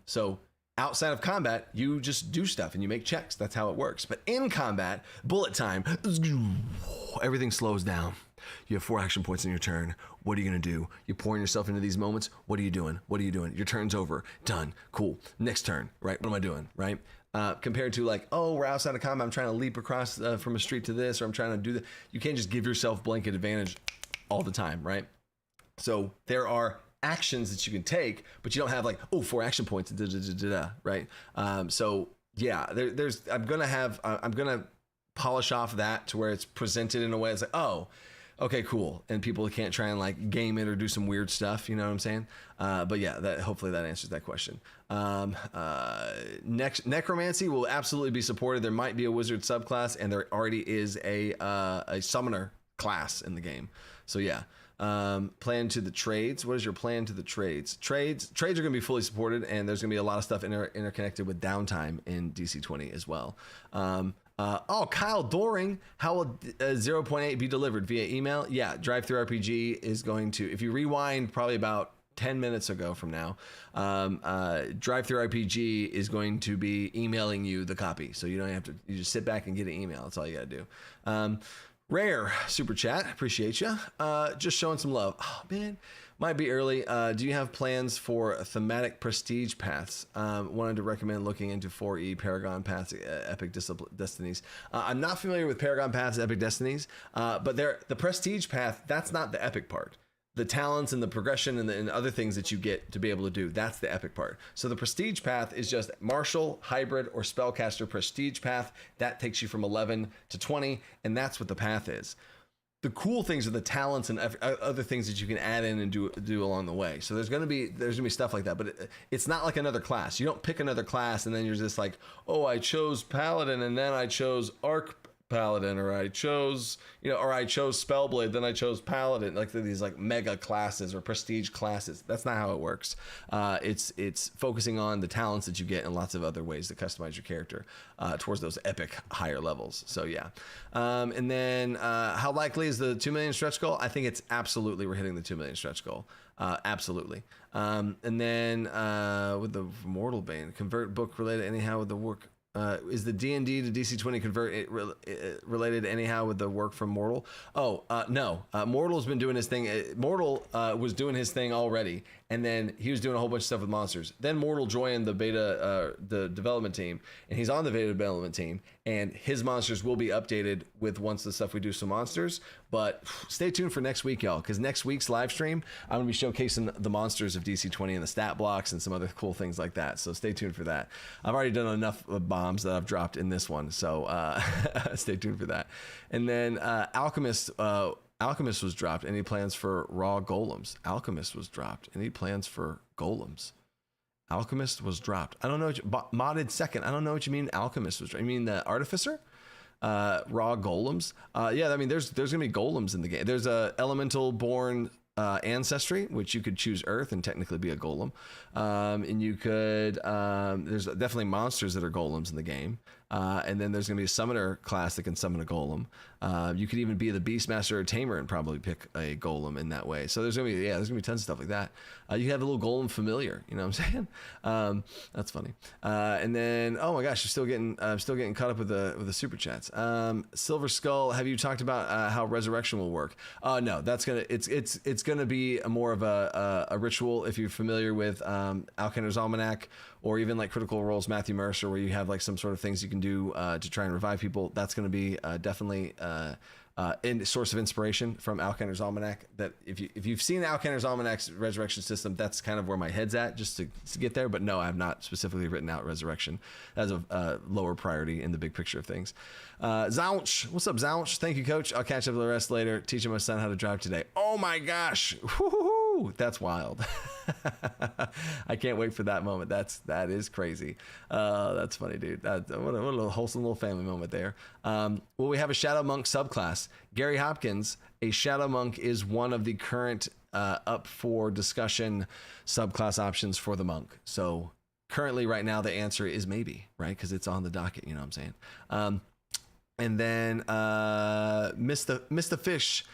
So Outside of combat, you just do stuff and you make checks. That's how it works. But in combat, bullet time, everything slows down. You have 4 action points in your turn. What are you going to do? You're pouring yourself into these moments. What are you doing? What are you doing? Your turn's over. Done. Cool. Next turn, right? What am I doing, right? Compared to like, oh, we're outside of combat. I'm trying to leap across from a street to this, or I'm trying to do that. You can't just give yourself blanket advantage all the time, right? So there are actions that you can take, but you don't have like, oh, 4 action points, right? So yeah, I'm gonna polish off that to where it's presented in a way it's like, oh, okay, cool, and people can't try and like game it or do some weird stuff, you know what I'm saying? But yeah, hopefully that answers that question. Necromancy will absolutely be supported. There might be a wizard subclass, and there already is a summoner class in the game. So yeah. Plan to the trades. What is your plan to the trades? Trades are going to be fully supported, and there's going to be a lot of stuff interconnected with downtime in DC20 as well. Kyle Doring, how will 0.8 be delivered via email? Yeah, Drive-Thru RPG is going to, if you rewind probably about 10 minutes ago from now, Drive-Thru RPG is going to be emailing you the copy. So you don't have to, you just sit back and get an email. That's all you got to do. Rare super chat, appreciate you. Just showing some love. Oh man, might be early. Do you have plans for thematic prestige paths? Wanted to recommend looking into 4E Paragon paths, Epic Destinies. I'm not familiar with Paragon paths, Epic Destinies, but the prestige path, that's not the epic part. The talents and the progression and other things that you get to be able to do, that's the epic part. So the prestige path is just martial, hybrid, or spellcaster prestige path. That takes you from 11 to 20, and that's what the path is. The cool things are the talents and other things that you can add in and do along the way. So there's gonna be stuff like that, but it's not like another class. You don't pick another class and then you're just like, oh, I chose Paladin and then I chose Arc Paladin, or I chose Spellblade, then I chose Paladin, like these like mega classes or prestige classes. That's not how it works. It's focusing on the talents that you get and lots of other ways to customize your character towards those epic higher levels. So yeah. And then how likely is the 2 million stretch goal? I think it's absolutely we're hitting the 2 million stretch goal. Absolutely. And then with the Mortal Bane, convert book related anyhow with the work. Is the D&D to DC20 convert related anyhow with the work from Mortal? No. Mortal's been doing his thing. Mortal was doing his thing already, and then he was doing a whole bunch of stuff with monsters. Then Mortal joined the beta, the development team, and he's on the beta development team, and his monsters will be updated with once the stuff we do some monsters. But stay tuned for next week, y'all, because next week's live stream, I'm going to be showcasing the monsters of DC20 and the stat blocks and some other cool things like that. So stay tuned for that. I've already done enough bombs that I've dropped in this one, so stay tuned for that. And then Alchemist was dropped. Any plans for raw golems? Alchemist was dropped. Any plans for golems? Alchemist was dropped. I don't know. Modded second. I don't know what you mean. Alchemist was dropped. You mean the Artificer? Raw golems. Yeah, I mean, there's gonna be golems in the game. There's a elemental born ancestry, which you could choose Earth and technically be a golem. And you could, there's definitely monsters that are golems in the game. And then there's going to be a summoner class that can summon a golem. You could even be the Beastmaster or Tamer and probably pick a golem in that way. So there's going to be tons of stuff like that. You have a little golem familiar, you know what I'm saying? That's funny. And then, oh my gosh, I'm still getting caught up with the super chats. Silver Skull, have you talked about how resurrection will work? No, it's going to be more of a ritual. If you're familiar with Alkender's Almanac, or even like Critical Role's Matthew Mercer, where you have like some sort of things you can do to try and revive people. That's going to be definitely a source of inspiration from Alkender's Almanac. That if you've seen Alkender's Almanac's resurrection system, that's kind of where my head's at, just to get there. But no, I have not specifically written out resurrection as a lower priority in the big picture of things. Zounch, what's up, Zounch? Thank you, Coach. I'll catch up with the rest later. Teaching my son how to drive today. Oh my gosh, woo-hoo-hoo. That's wild. I can't wait for that moment. That is crazy. That's funny, dude. What a wholesome little family moment there. Will we have a Shadow Monk subclass? Gary Hopkins, a Shadow Monk is one of the current up for discussion subclass options for the monk. So currently right now the answer is maybe, right? Because it's on the docket, you know what I'm saying? And then Mr. Fish.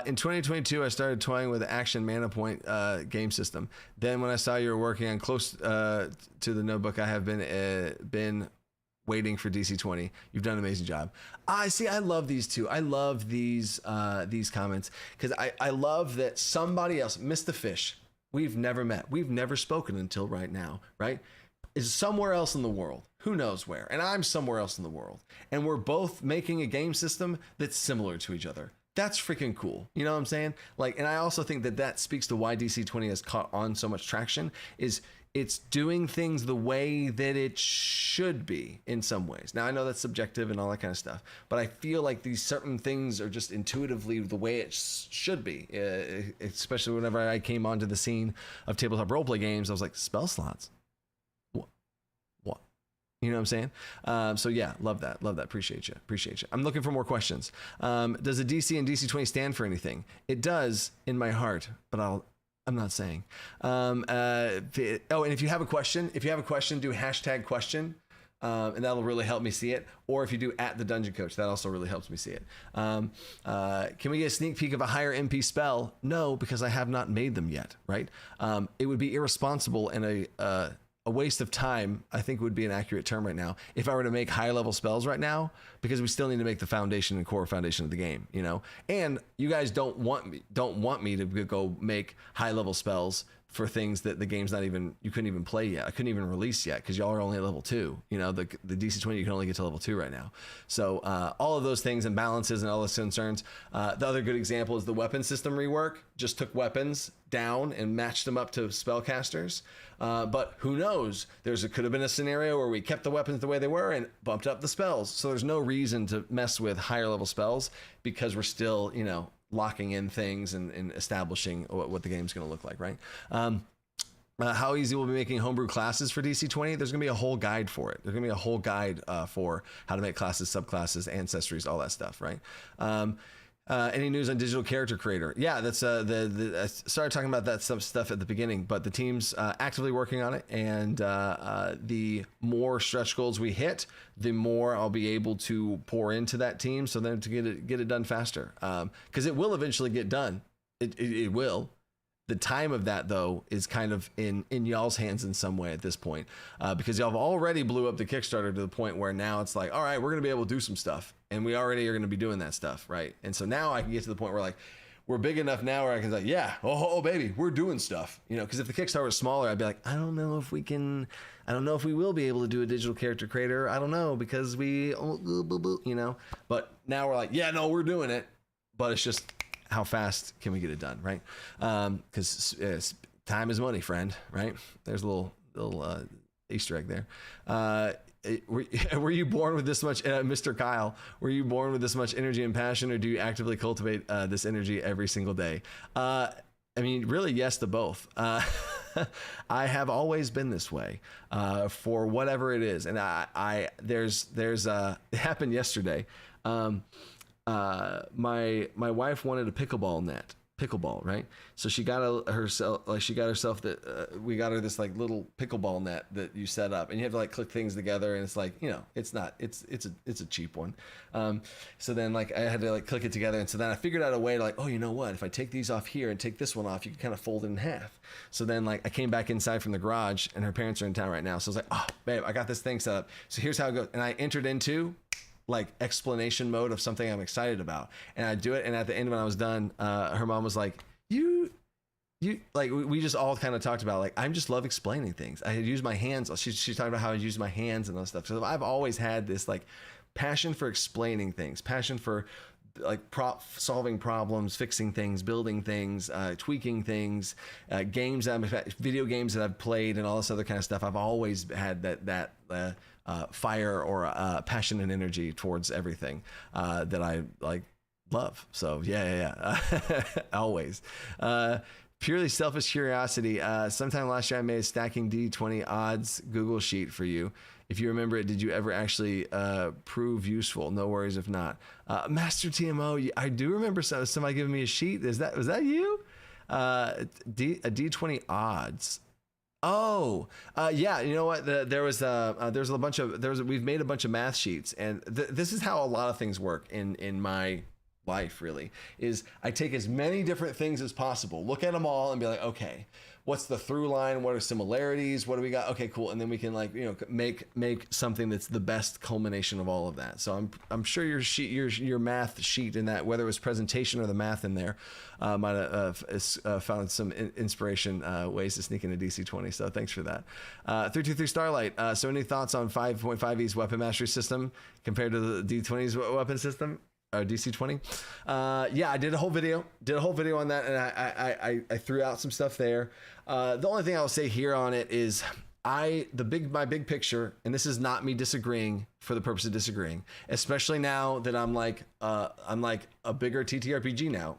In 2022, I started toying with the Action Mana Point game system. Then when I saw you were working on close to the notebook, I have been waiting for DC20. You've done an amazing job. I see. I love these too. I love these comments because I love that somebody else, Mr. Fish, we've never met. We've never spoken until right now, right? Is somewhere else in the world. Who knows where? And I'm somewhere else in the world. And we're both making a game system that's similar to each other. That's freaking cool. You know what I'm saying? Like, and I also think that speaks to why DC20 has caught on so much traction is it's doing things the way that it should be in some ways. Now, I know that's subjective and all that kind of stuff, but I feel like these certain things are just intuitively the way it should be, especially whenever I came onto the scene of tabletop roleplay games. I was like, spell slots? What? You know what I'm saying? So yeah, love that. Appreciate you. I'm looking for more questions. Does a DC and DC20 stand for anything? It does in my heart, but I'm not saying. And if you have a question, do hashtag question, and that'll really help me see it. Or if you do @the Dungeon Coach, that also really helps me see it. Can we get a sneak peek of a higher MP spell? No, because I have not made them yet. Right? It would be irresponsible and a waste of time, I think would be an accurate term right now, if I were to make high level spells right now, because we still need to make the foundation and core foundation of the game, you know? And you guys don't want me to go make high level spells for things that the game's not even, you couldn't even play yet. I couldn't even release yet because y'all are only at level 2. You know, the DC20 you can only get to level 2 right now. So all of those things and balances and all those concerns. The other good example is the weapon system rework. Just took weapons down and matched them up to spellcasters. But who knows? Could have been a scenario where we kept the weapons the way they were and bumped up the spells. So there's no reason to mess with higher level spells because we're still, you know, locking in things and establishing what the game's going to look like, right? How easy will be making homebrew classes for DC20? There's going to be a whole guide for it. There's going to be a whole guide for how to make classes, subclasses, ancestries, all that stuff, right? Any news on Digital Character Creator? Yeah, that's I started talking about that stuff at the beginning, but the team's actively working on it, and the more stretch goals we hit, the more I'll be able to pour into that team, so then to get it done faster, because it will eventually get done. It will. The time of that, though, is kind of in y'all's hands in some way at this point, because y'all have already blew up the Kickstarter to the point where now it's like, all right, we're going to be able to do some stuff, and we already are going to be doing that stuff, right? And so now I can get to the point where, like, we're big enough now where I can say, yeah, oh baby, we're doing stuff, you know, because if the Kickstarter was smaller, I'd be like, I don't know if we will be able to do a digital character creator. I don't know, because you know, but now we're like, yeah, no, we're doing it, but it's just, how fast can we get it done, right? Because time is money, friend, right? There's a little Easter egg there. Were you born with this much, Mr. Kyle? Were you born with this much energy and passion, or do you actively cultivate this energy every single day? I mean, really, yes to both. I have always been this way for whatever it is, and there's it happened yesterday. My wife wanted a pickleball, right? So she got herself that we got her this like little pickleball net that you set up, and you have to like click things together, and it's like, you know, it's a cheap one. So then like I had to like click it together, and so then I figured out a way to like, oh, you know what? If I take these off here and take this one off, you can kind of fold it in half. So then like I came back inside from the garage, and her parents are in town right now, so I was like, oh, babe, I got this thing set up. So here's how it goes, and I entered into like explanation mode of something I'm excited about, and I do it, and at the end when I was done, her mom was like, you like, we just all kind of talked about like, I just love explaining things. I had used my hands. She's talking about how I use my hands and all stuff. So I've always had this like passion for explaining things, passion for like solving problems, fixing things, building things, tweaking things, video games that I've played, and all this other kind of stuff. I've always had that fire or passion and energy towards everything that I like love. So yeah. Always. Purely selfish curiosity. Sometime last year I made a stacking D20 odds Google sheet for you. If you remember it, did you ever actually prove useful? No worries if not. Master TMO, I do remember somebody giving me a sheet. Was that you? A D20 odds. Oh, yeah. You know what? There's a bunch of we've made a bunch of math sheets, and this is how a lot of things work in my life. Really, is I take as many different things as possible, look at them all, and be like, okay, what's the through line? What are similarities? What do we got? Okay, cool. And then we can make something that's the best culmination of all of that. So I'm sure your math sheet in that, whether it was presentation or the math in there, might have found some inspiration ways to sneak into DC20. So thanks for that. 323 Starlight. So any thoughts on 5.5e's weapon mastery system compared to the D20's weapon system? DC20. Yeah, I did a whole video on that, and I threw out some stuff there. The only thing I'll say here on it is my big picture, and this is not me disagreeing for the purpose of disagreeing, especially now that I'm like a bigger TTRPG now,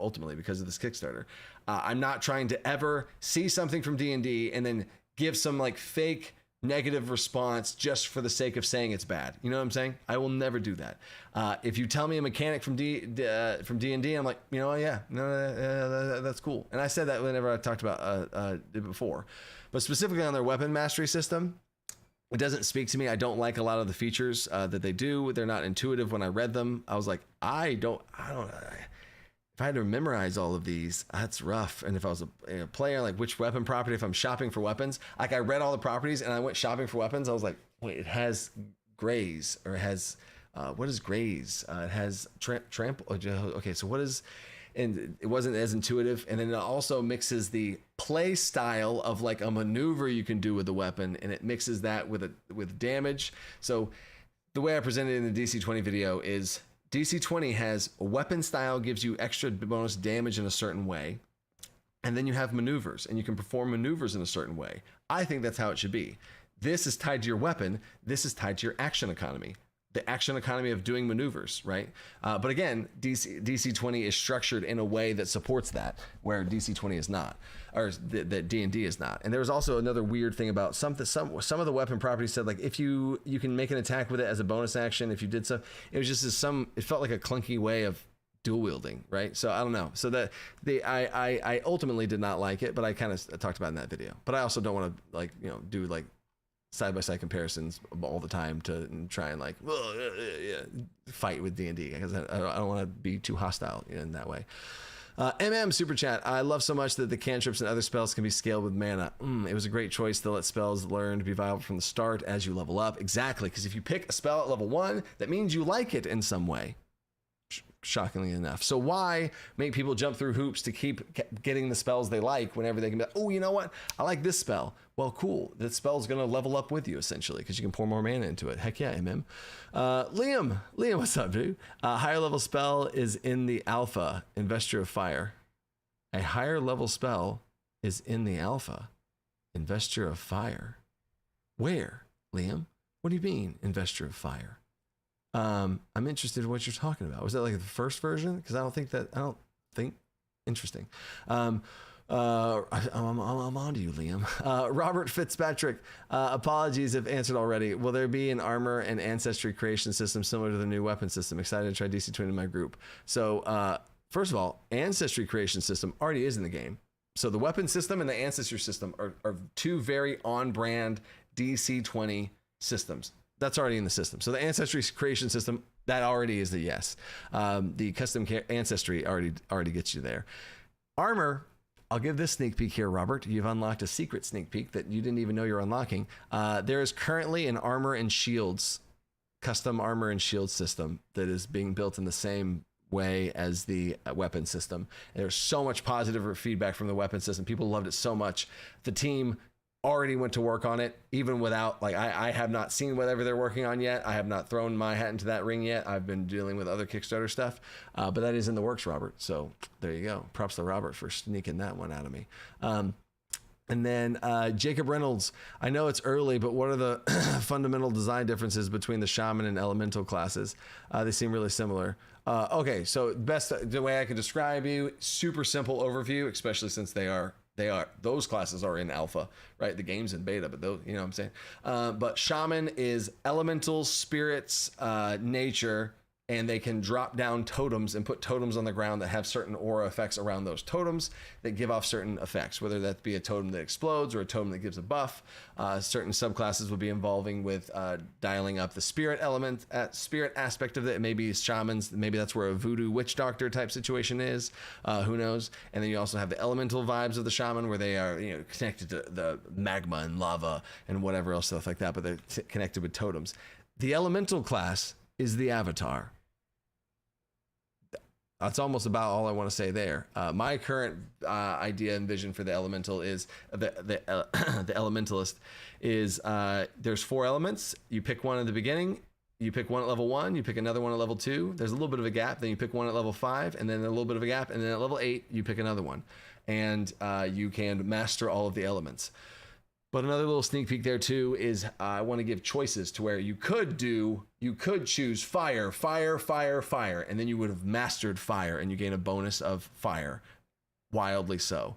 ultimately because of this Kickstarter. I'm not trying to ever see something from D&D and then give some like fake negative response just for the sake of saying it's bad. You know what I'm saying? I will never do that. If you tell me a mechanic from D&D, I'm like, yeah, no, that's cool. And I said that whenever I talked about it before, but specifically on their weapon mastery system, it doesn't speak to me. I don't like a lot of the features that they do. They're not intuitive. When I read them, I was like, if I had to memorize all of these, that's rough. And if I was a player, like which weapon property, if I'm shopping for weapons, like I read all the properties and I went shopping for weapons. I was like, wait, it has graze, or it has, what is graze? It has trample. Okay. So what is, and it wasn't as intuitive. And then it also mixes the play style of like a maneuver you can do with the weapon, and it mixes that with damage. So the way I presented it in the DC20 video is, DC20 has a weapon style, gives you extra bonus damage in a certain way. And then you have maneuvers, and you can perform maneuvers in a certain way. I think that's how it should be. This is tied to your weapon. This is tied to your action economy. The action economy of doing maneuvers, right? But again, DC20 is structured in a way that supports that, where DC20 is not, or that D&D is not. And there was also another weird thing about some of the weapon properties said, like, if you can make an attack with it as a bonus action, if you did so, it was just it felt like a clunky way of dual wielding, right? So I don't know. So that I ultimately did not like it, but I kind of talked about it in that video. But I also don't want to do like side-by-side comparisons all the time to try and fight with D&D, because I don't want to be too hostile in that way. Super chat. I love so much that the cantrips and other spells can be scaled with mana. It was a great choice to let spells learn to be viable from the start as you level up. Exactly, because if you pick a spell at level 1, that means you like it in some way. Shockingly enough. So why make people jump through hoops to keep getting the spells they like whenever they can be like, oh, you know what? I like this spell. Well, cool. That spell's going to level up with you, essentially, because you can pour more mana into it. Heck yeah, MM. Liam, what's up, dude? Higher level spell is in the alpha, Investor of Fire. A higher level spell is in the alpha, Investor of Fire. Where, Liam? What do you mean, Investor of Fire? I'm interested in what you're talking about. Was that like the first version? Because I don't think. Interesting. I'm on to you, Liam. Robert Fitzpatrick. Apologies if answered already. Will there be an armor and ancestry creation system similar to the new weapon system? Excited to try DC20 in my group. So first of all, ancestry creation system already is in the game. So the weapon system and the ancestry system are two very on-brand DC20 systems. That's already in the system. So the ancestry creation system, that already is the yes. The custom ancestry already gets you there. Armor, I'll give this sneak peek here, Robert. You've unlocked a secret sneak peek that you didn't even know you're unlocking. There is currently an armor and shields, custom armor and shield system that is being built in the same way as the weapon system. And there's so much positive feedback from the weapon system. People loved it so much. The team already went to work on it, even without, like, I have not seen whatever they're working on yet. I have not thrown my hat into that ring yet. I've been dealing with other Kickstarter stuff, but that is in the works, Robert. So there you go. Props to Robert for sneaking that one out of me. And then Jacob Reynolds, I know it's early, but what are the fundamental design differences between the shaman and elemental classes? They seem really similar. Okay, so the way I could describe you, super simple overview, especially since those classes are in alpha, right? The game's in beta, but those, you know what I'm saying? But shaman is elementals, spirits, nature, and they can drop down totems and put totems on the ground that have certain aura effects around those totems that give off certain effects, whether that be a totem that explodes or a totem that gives a buff. Certain subclasses would be involving with dialing up the spirit element, spirit aspect of it. Maybe shamans, maybe that's where a voodoo witch doctor type situation is. Who knows? And then you also have the elemental vibes of the shaman, where they are, you know, connected to the magma and lava and whatever else stuff like that, but they're connected with totems. The elemental class is the avatar. That's almost about all I want to say there. My current idea and vision for the elemental is the elementalist is there's 4 elements. You pick one at the beginning. You pick one at level 1. You pick another one at level 2. There's a little bit of a gap. Then you pick one at level 5, and then a little bit of a gap. And then at level 8, you pick another one, and you can master all of the elements. But another little sneak peek there too is I want to give choices to where you could choose fire, and then you would have mastered fire and you gain a bonus of fire, wildly so.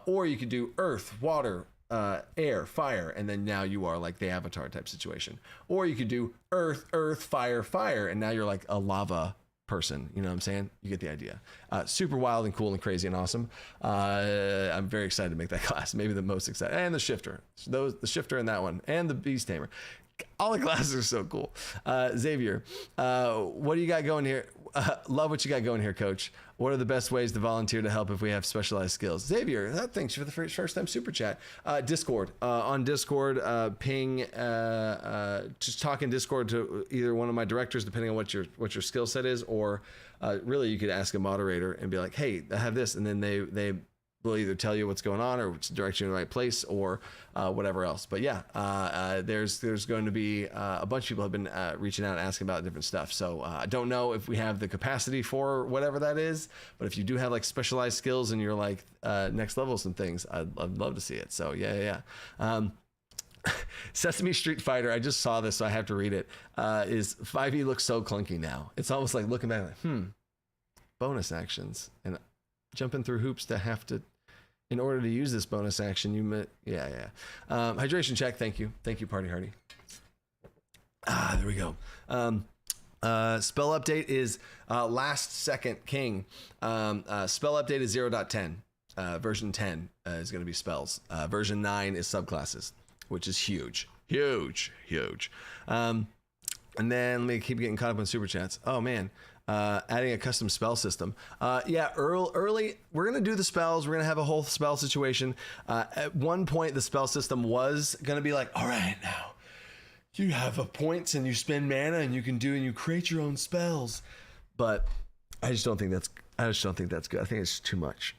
Or you could do earth, water, air, fire, and then now you are like the avatar type situation. Or you could do earth, fire, and now you're like a lava person. You know what I'm saying? You get the idea. Super wild and cool and crazy and awesome. I'm very excited to make that class. Maybe the most excited. And the shifter. The shifter in that one. And the beast tamer. All the classes are so cool. Xavier, what do you got going here? Love what you got going here, Coach. What are the best ways to volunteer to help if we have specialized skills? Xavier, thanks for the first time super chat. Discord. On Discord, ping, just talk in Discord to either one of my directors, depending on what your skill set is, or really you could ask a moderator and be like, hey, I have this, and then they will either tell you what's going on or direct you in the right place or whatever else. But yeah, there's going to be a bunch of people have been reaching out and asking about different stuff. So I don't know if we have the capacity for whatever that is, but if you do have like specialized skills and you're like next level some things, I'd love to see it. So yeah. Sesame Street Fighter, I just saw this, so I have to read it. Is 5e looks so clunky now. It's almost like looking back like, bonus actions and jumping through hoops to have to, in order to use this bonus action, hydration check. Thank you, Party Hardy. There we go. Spell update is Last Second King. Spell update is 0.10. Version 10 is going to be spells. Version 9 is subclasses, which is huge. And then let me keep getting caught up on super chats. Oh man. Adding a custom spell system. Early, we're going to do the spells. We're going to have a whole spell situation. At one point, the spell system was going to be like, all right, now you have points and you spend mana and you create your own spells. But I just don't think that's good. I think it's too much.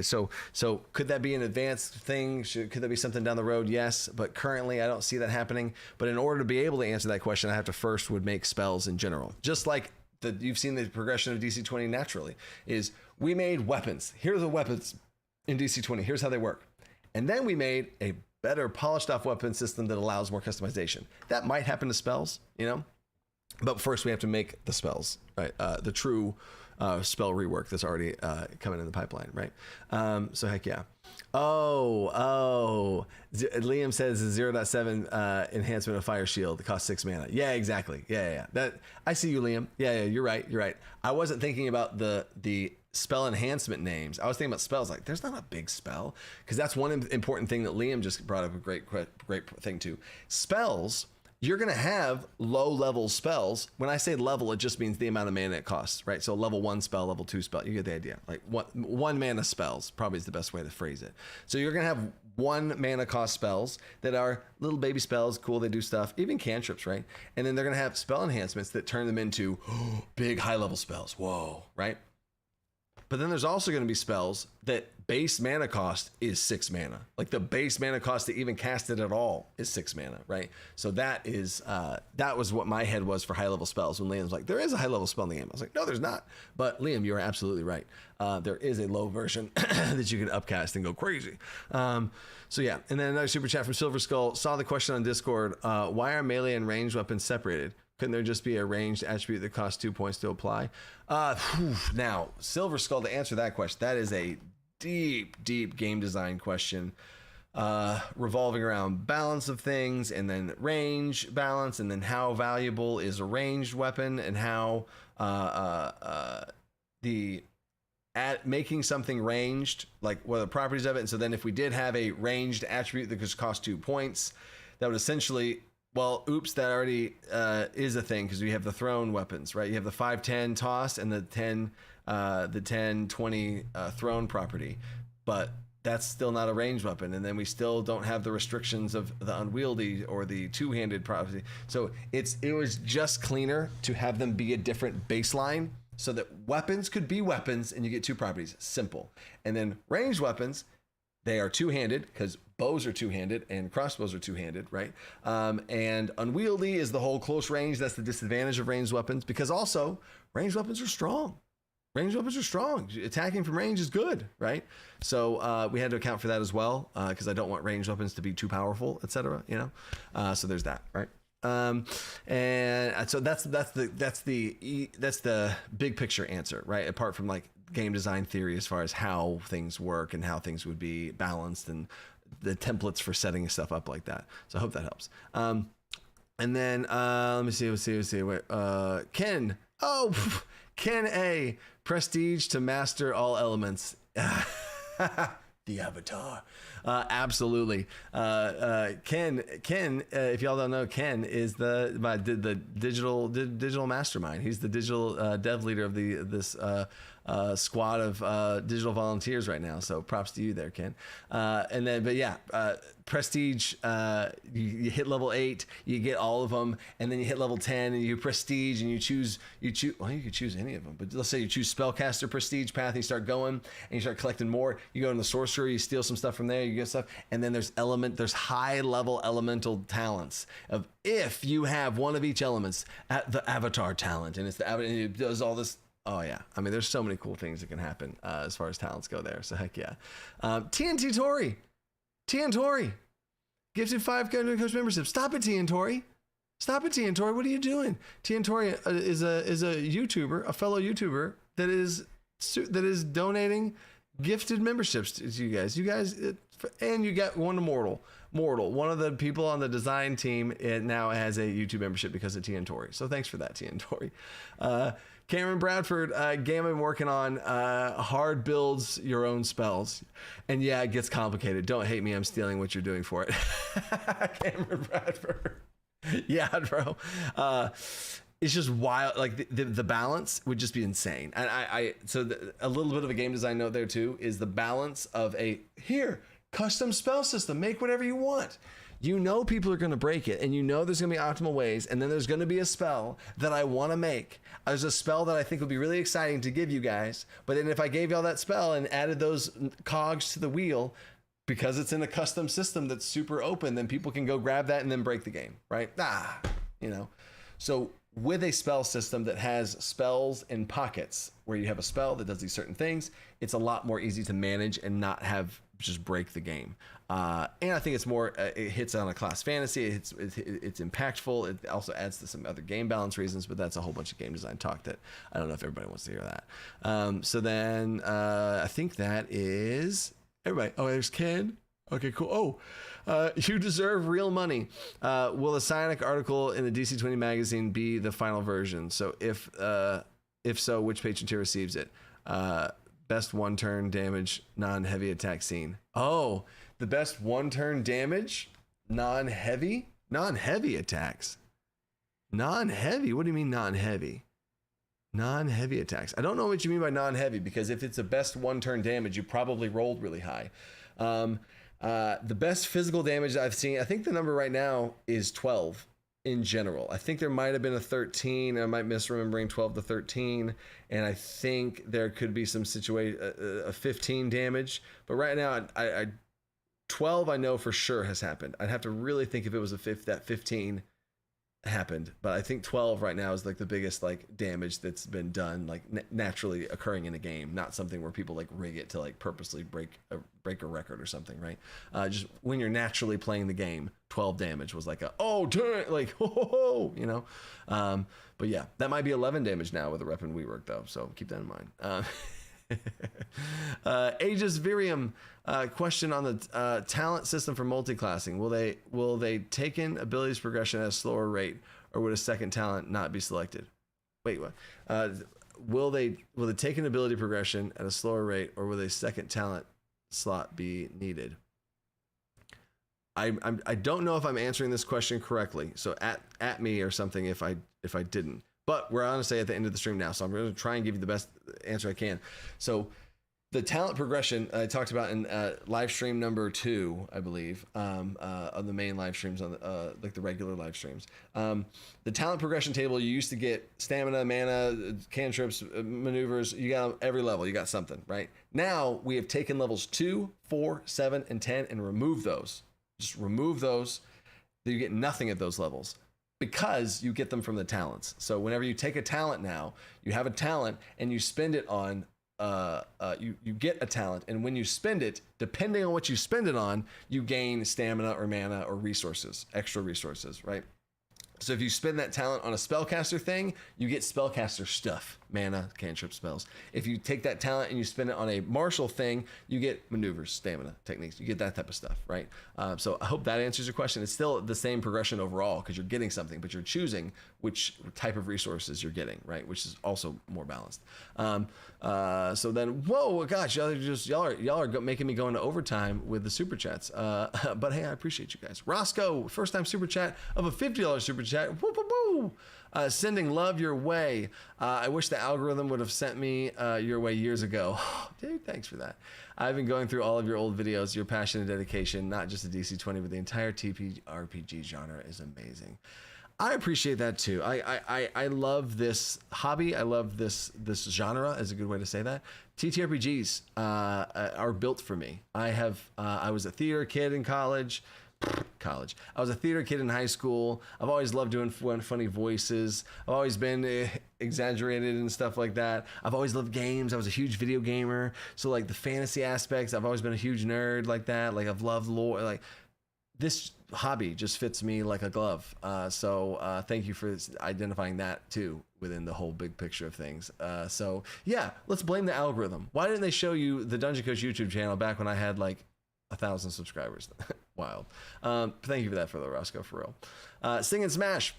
So could that be an advanced thing? Could that be something down the road? Yes, but currently I don't see that happening. But in order to be able to answer that question, I have to first would make spells in general. Just like you've seen the progression of DC20 naturally is we made weapons. Here are the weapons in DC20. Here's how they work. And then we made a better polished off weapon system that allows more customization. That might happen to spells, but first we have to make the spells, right? The true spell rework that's already coming in the pipeline, right? So heck yeah. Liam says 0.7 enhancement of fire shield. It costs 6 mana. Yeah, exactly. Yeah. That I see you, Liam. Yeah. You're right. I wasn't thinking about the spell enhancement names. I was thinking about spells. Like, there's not a big spell, because that's one important thing that Liam just brought up. A great thing too. Spells. You're going to have low level spells. When I say level, it just means the amount of mana it costs, right? So level 1 spell, level 2 spell, you get the idea. Like one mana spells probably is the best way to phrase it. So you're going to have 1 mana cost spells that are little baby spells. Cool. They do stuff, even cantrips, right? And then they're going to have spell enhancements that turn them into big high level spells. Whoa. Right. But then there's also going to be spells that base mana cost is 6 mana. Like the base mana cost to even cast it at all is 6 mana, right? So that was what my head was for high level spells when Liam's like, there is a high level spell in the game. I was like, no, there's not. But Liam, you are absolutely right. There is a low version that you can upcast and go crazy. So yeah, and then another super chat from Silver Skull. Saw the question on Discord. Why are melee and ranged weapons separated? Couldn't there just be a ranged attribute that costs 2 points to apply? Now, Silver Skull, to answer that question, that is a deep game design question. revolving around balance of things, and then range balance, and then how valuable is a ranged weapon, and how making something ranged, like what are the properties of it. And so then if we did have a ranged attribute that could cost 2 points, that would essentially, well, oops, that already is a thing, because we have the thrown weapons, right? You have the 5-10 toss and the 10-20 thrown property, but that's still not a ranged weapon. And then we still don't have the restrictions of the unwieldy or the two-handed property. So it was just cleaner to have them be a different baseline, so that weapons could be weapons and you get 2 properties. Simple. And then ranged weapons, they are two-handed, because bows are two-handed and crossbows are two-handed, right? And unwieldy is the whole close range. That's the disadvantage of ranged weapons, because also ranged weapons are strong. Ranged weapons are strong. Attacking from range is good, right? So we had to account for that as well, because I don't want ranged weapons to be too powerful, etc. You know, so there's that, right? And so that's the big picture answer, right? Apart from like game design theory as far as how things work and how things would be balanced and the templates for setting stuff up like that. So I hope that helps. And then let me see. Wait, Ken. Oh, Ken A. Prestige to master all elements. The Avatar. Absolutely. Ken, if y'all don't know, Ken is the digital mastermind. He's the digital dev leader of this squad of digital volunteers right now. So props to you there, Ken. Prestige, you hit level 8, you get all of them, and then you hit level 10 and you prestige, and you choose, well, you could choose any of them, but let's say you choose spellcaster prestige path, and you start going and you start collecting more. You go into the sorcerer, you steal some stuff from there, you get stuff, and then there's high level elemental talents of, if you have one of each elements, at the avatar talent, and and it does all this. Oh yeah, I mean, there's so many cool things that can happen as far as talents go there. So heck yeah. TNT Tori, gifted 5 coach membership. Stop it, TN Tori. Stop it, TN Tori. What are you doing? TN Tori is a YouTuber, a fellow YouTuber that is donating gifted memberships to you guys. And you got one Mortal. One of the people on the design team, it now has a YouTube membership because of TN Tori. So thanks for that, TN Tori. Cameron Bradford, game I'm working on, hard builds your own spells. And yeah, it gets complicated. Don't hate me, I'm stealing what you're doing for it. Cameron Bradford. Yeah, bro. It's just wild. Like the balance would just be insane. And a little bit of a game design note there too, is the balance of custom spell system, make whatever you want. You know people are going to break it, and you know there's going to be optimal ways, and then there's going to be a spell that I want to make. There's a spell that I think would be really exciting to give you guys, but then if I gave y'all that spell and added those cogs to the wheel, because it's in a custom system that's super open, then people can go grab that and then break the game, right? So with a spell system that has spells in pockets, where you have a spell that does these certain things, it's a lot more easy to manage and not have just break the game. And I think it's more, it hits on a class fantasy. It's impactful. It also adds to some other game balance reasons, but that's a whole bunch of game design talk that I don't know if everybody wants to hear that. So then I think that is everybody. Oh, there's Ken. Okay, cool. Oh, you deserve real money. Will the Psionic article in the DC20 magazine be the final version? So if so, which patron tier receives it? Best one turn damage, non-heavy attack scene. Oh, the best one turn damage, non-heavy attacks. Non-heavy? What do you mean non-heavy? Non-heavy attacks. I don't know what you mean by non-heavy, because if it's a best one turn damage, you probably rolled really high. The best physical damage I've seen, I think the number right now is 12 in general. I think there might have been a 13. I might misremembering 12 to 13. And I think there could be some a 15 damage. But right now, 12 I know for sure has happened. I'd have to really think if it was that 15 happened, but I think 12 right now is like the biggest like damage that's been done, like naturally occurring in a game, not something where people like rig it to like purposely break a record or something, right? Just when you're naturally playing the game, 12 damage was like you know. But yeah, that might be 11 damage now with a rep and WeWork though, so keep that in mind. Aegis Virium, question on the talent system for multi-classing. Will they take in abilities progression at a slower rate, or would a second talent not be selected? Wait, what? Will they take an ability progression at a slower rate, or will a second talent slot be needed? I don't know if I'm answering this question correctly, so at me or something if I didn't. But we're honestly at the end of the stream now, so I'm going to try and give you the best answer I can. So the talent progression I talked about in live stream number 2, I believe, on the main live streams, on the, like the regular live streams. The talent progression table, you used to get stamina, mana, cantrips, maneuvers. You got every level. You got something, right? Now we have taken levels 2, 4, 7, and 10 and removed those. Just remove those. You get nothing at those levels, because you get them from the talents. So whenever you take a talent now, you have a talent and you spend it on, you get a talent, and when you spend it, depending on what you spend it on, you gain stamina or mana or resources, extra resources, right? So if you spend that talent on a spellcaster thing, you get spellcaster stuff, mana, cantrip, spells. If you take that talent and you spend it on a martial thing, you get maneuvers, stamina, techniques. You get that type of stuff, right? So I hope that answers your question. It's still the same progression overall because you're getting something, but you're choosing which type of resources you're getting, right? Which is also more balanced. So then, whoa, gosh, y'all are making me go into overtime with the super chats. But hey, I appreciate you guys. Roscoe, first time super chat of a $50 super chat. Woo, woo, woo. Sending love your way. I wish the algorithm would have sent me your way years ago. Dude, thanks for that. I've been going through all of your old videos. Your passion and dedication, not just the DC20, but the entire TPRPG genre is amazing. I appreciate that too. I love this hobby. I love this genre, is a good way to say that. TTRPGs are built for me. I was a theater kid in college. I was a theater kid in high school. I've always loved doing funny voices. I've always been exaggerated and stuff like that. I've always loved games. I was a huge video gamer. So like the fantasy aspects, I've always been a huge nerd like that. Like I've loved lore. Like this hobby just fits me like a glove. So thank you for identifying that too within the whole big picture of things. So yeah, let's blame the algorithm. Why didn't they show you the Dungeon Coach YouTube channel back when I had like 1,000 subscribers? Wild. Thank you for that, for the Roscoe, for real. Sing and Smash.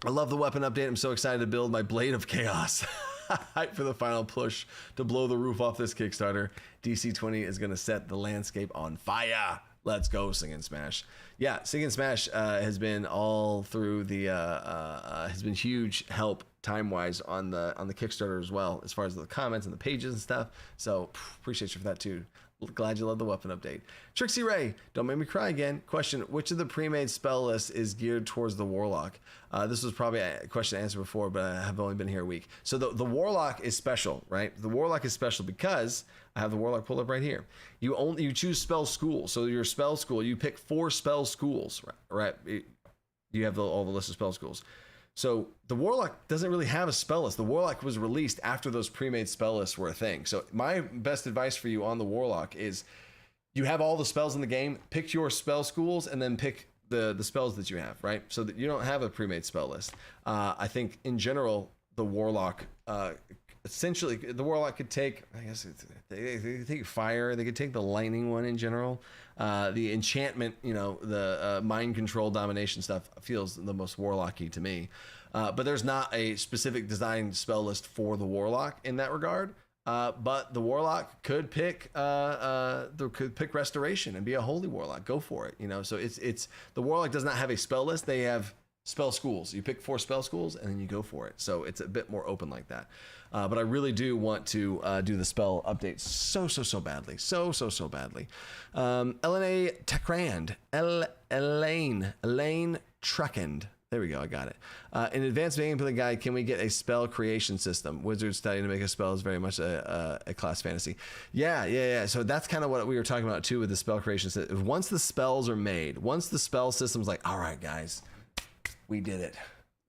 I love the weapon update. I'm so excited to build my Blade of Chaos. Hype for the final push to blow the roof off this Kickstarter. DC20 is going to set the landscape on fire. Let's go, Sing and Smash. Yeah, Sing and Smash has been all through the has been huge help time-wise on the Kickstarter as well, as far as the comments and the pages and stuff. So appreciate you for that too. Glad you love the weapon update. Trixie Ray, don't make me cry again. Question, which of the pre-made spell lists is geared towards the Warlock? This was probably a question answered before, but I have only been here a week. So the Warlock is special, right? The Warlock is special because I have the Warlock pulled up right here. You choose spell school. So your spell school, you pick 4 spell schools, right? You have all the list of spell schools. So the Warlock doesn't really have a spell list. The Warlock was released after those pre-made spell lists were a thing. So my best advice for you on the Warlock is you have all the spells in the game, pick your spell schools, and then pick the spells that you have, right? So that you don't have a pre-made spell list. I think in general, the Warlock, essentially, the Warlock could take, I guess, they could take fire, they could take the lightning one in general. The enchantment, the mind control domination stuff feels the most Warlocky to me. But there's not a specific design spell list for the Warlock in that regard. But the Warlock could pick Restoration and be a holy Warlock. Go for it. So it's the Warlock does not have a spell list. They have spell schools. You pick 4 spell schools and then you go for it. So it's a bit more open like that. But I really do want to do the spell update so badly. So badly. Elena Takrand. Elaine Truckend. There we go. I got it. In advanced gameplay guide, can we get a spell creation system? Wizards studying to make a spell is very much a class fantasy. Yeah. So that's kind of what we were talking about too with the spell creation system. Once the spells are made, once the spell system's like, all right, guys, we did it.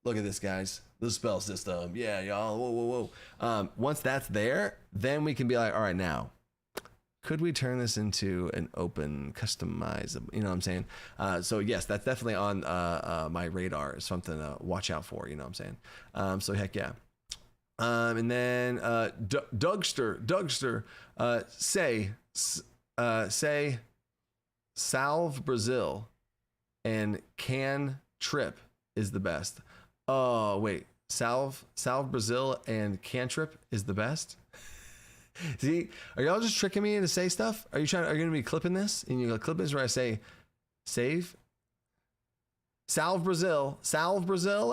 Look at this, guys. The spell system. Yeah, y'all. Whoa. Once that's there, then we can be like, all right, now, could we turn this into an open, customizable, you know what I'm saying? So yes, that's definitely on my radar. It's something to watch out for, you know what I'm saying? So heck yeah. And then Dougster, say Salve Brazil and Can Trip is the best. Oh wait, Salve Brazil and Cantrip is the best. See, are y'all just tricking me into say stuff? Are you going to be clipping this? And you go clip this where I say save Salve Brazil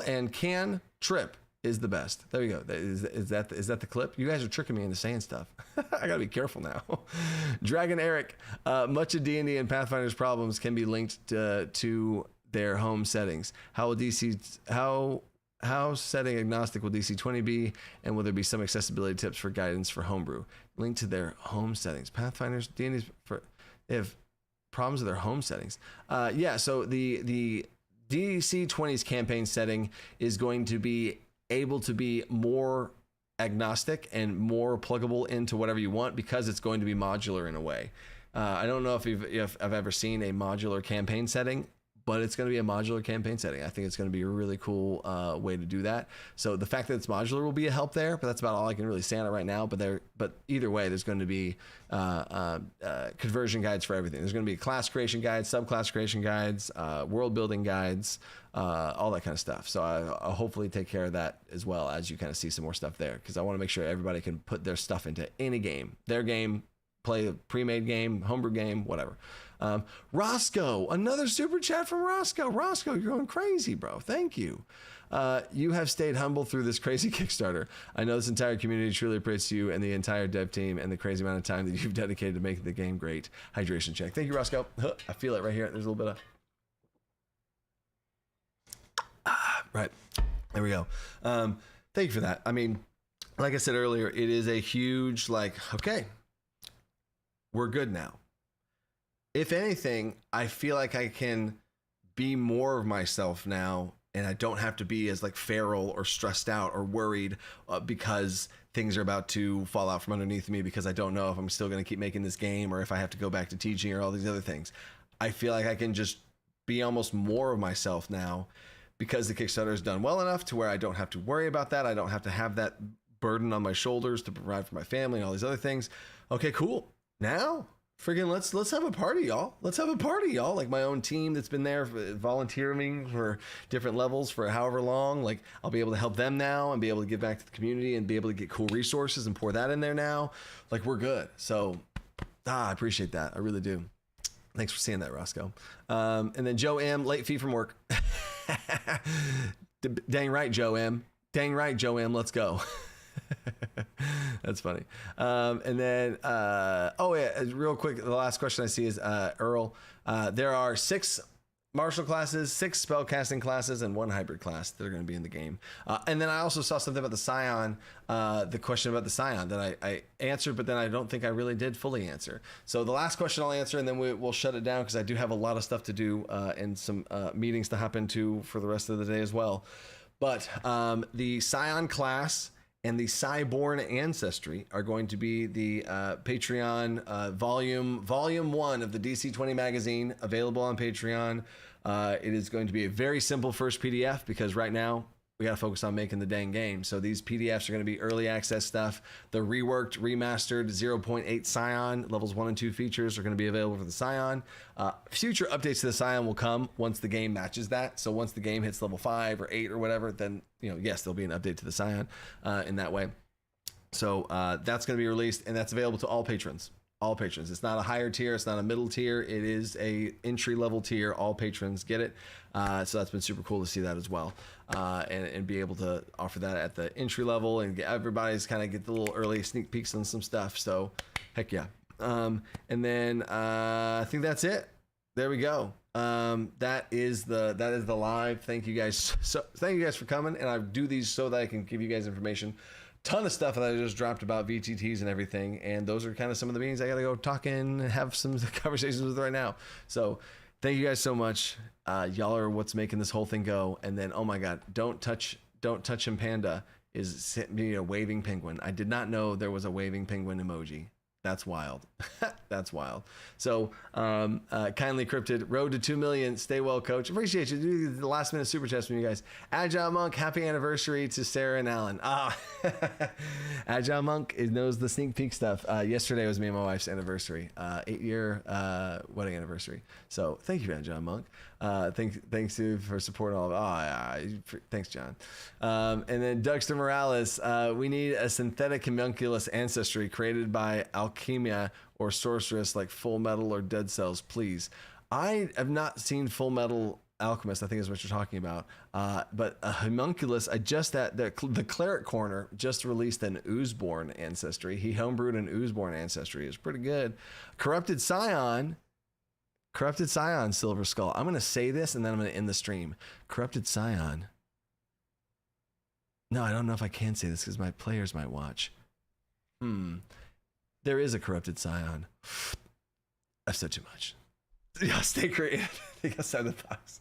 and Can Trip is the best. There you go. Is that the clip? You guys are tricking me into saying stuff. I gotta be careful now. Dragon Eric, much of D&D and Pathfinder's problems can be linked to their home settings. How setting agnostic will DC20 be, and will there be some accessibility tips for guidance for homebrew? Linked to their home settings. Pathfinder's D&D's they have problems with their home settings. Yeah. So the DC20's campaign setting is going to be able to be more agnostic and more pluggable into whatever you want, because it's going to be modular in a way. I don't know if I've ever seen a modular campaign setting, but it's going to be a modular campaign setting. I think it's going to be a really cool way to do that. So the fact that it's modular will be a help there, but that's about all I can really say on it right now. But either way, there's going to be conversion guides for everything. There's going to be class creation guides, subclass creation guides, world building guides, all that kind of stuff. So I'll hopefully take care of that as well as you kind of see some more stuff there, because I want to make sure everybody can put their stuff into any game, their game, play a pre-made game, homebrew game, whatever. Roscoe, another super chat from Roscoe. Roscoe, you're going crazy, bro. Thank you. You have stayed humble through this crazy Kickstarter. I know this entire community truly appreciates you and the entire dev team and the crazy amount of time that you've dedicated to making the game great. Hydration check. Thank you, Roscoe. I feel it right here. There's a little bit of... right. There we go. Thank you for that. I mean, like I said earlier, it is a huge, okay, we're good now. If anything, I feel like I can be more of myself now, and I don't have to be as feral or stressed out or worried because things are about to fall out from underneath me, because I don't know if I'm still going to keep making this game or if I have to go back to teaching or all these other things. I feel like I can just be almost more of myself now, because the Kickstarter is done well enough to where I don't have to worry about that. I don't have to have that burden on my shoulders to provide for my family and all these other things. Okay, cool. Now, friggin' let's have a party, y'all. Let's have a party, y'all. Like my own team that's been there volunteering for different levels for however long. I'll be able to help them now and be able to give back to the community and be able to get cool resources and pour that in there now. We're good. So, I appreciate that. I really do. Thanks for seeing that, Roscoe. And then Joe M, late fee from work. Dang right, Joe M. Dang right, Joe M. Let's go. That's funny. And then, real quick, the last question I see is Earl. There are 6 martial classes, 6 spellcasting classes, and 1 hybrid class that are going to be in the game. And then I also saw something about the Scion, the question about the Scion that I answered, but then I don't think I really did fully answer. So the last question I'll answer, and then we'll shut it down, because I do have a lot of stuff to do and some meetings to hop into for the rest of the day as well. But the Scion class and the Cyborn Ancestry are going to be the Patreon volume 1 of the DC20 magazine, available on Patreon. It is going to be a very simple first PDF, because right now we got to focus on making the dang game. So these PDFs are going to be early access stuff. The reworked, remastered 0.8 Scion levels 1 and 2 features are going to be available for the Scion. Future updates to the Scion will come once the game matches that. So once the game hits level 5 or 8 or whatever, then yes, there'll be an update to the Scion in that way. So that's going to be released, and that's available to all patrons. All patrons. It's not a higher tier. It's not a middle tier. It is a entry level tier. All patrons get it. So that's been super cool to see that as well, and be able to offer that at the entry level, and everybody's kind of get the little early sneak peeks on some stuff. So heck yeah. And then I think that's it. There we go. That is the live. Thank you guys. Thank you guys for coming. And I do these so that I can give you guys information. Ton of stuff that I just dropped about VTTs and everything, and those are kind of some of the meetings I gotta go talk in and have some conversations with right now. So thank you guys so much. Y'all are what's making this whole thing go. And then, oh my god, don't touch him panda is sent me a waving penguin. I did not know there was a waving penguin emoji. That's wild. That's wild. So, kindly cryptid, road to 2 million. Stay well, coach. Appreciate you. Do the last minute super chats from you guys. Agile Monk, happy anniversary to Sarah and Alan. Agile Monk knows the sneak peek stuff. Yesterday was me and my wife's anniversary, 8-year wedding anniversary. So thank you, Agile Monk. Thanks to you for supporting all of thanks, John. And then Dougster Morales, we need a synthetic homunculus ancestry created by alchemia or sorceress like Full Metal or Dead Cells, please. I have not seen Full Metal Alchemist, I think is what you're talking about. But a homunculus, the Cleric Corner just released an Oozeborn ancestry. He homebrewed an Oozeborn ancestry. It's pretty good. Corrupted Scion, Silver Skull. I'm going to say this and then I'm going to end the stream. Corrupted Scion. No, I don't know if I can say this because my players might watch. There is a Corrupted Scion. I've said too much. Yeah, stay creative. Think outside the box.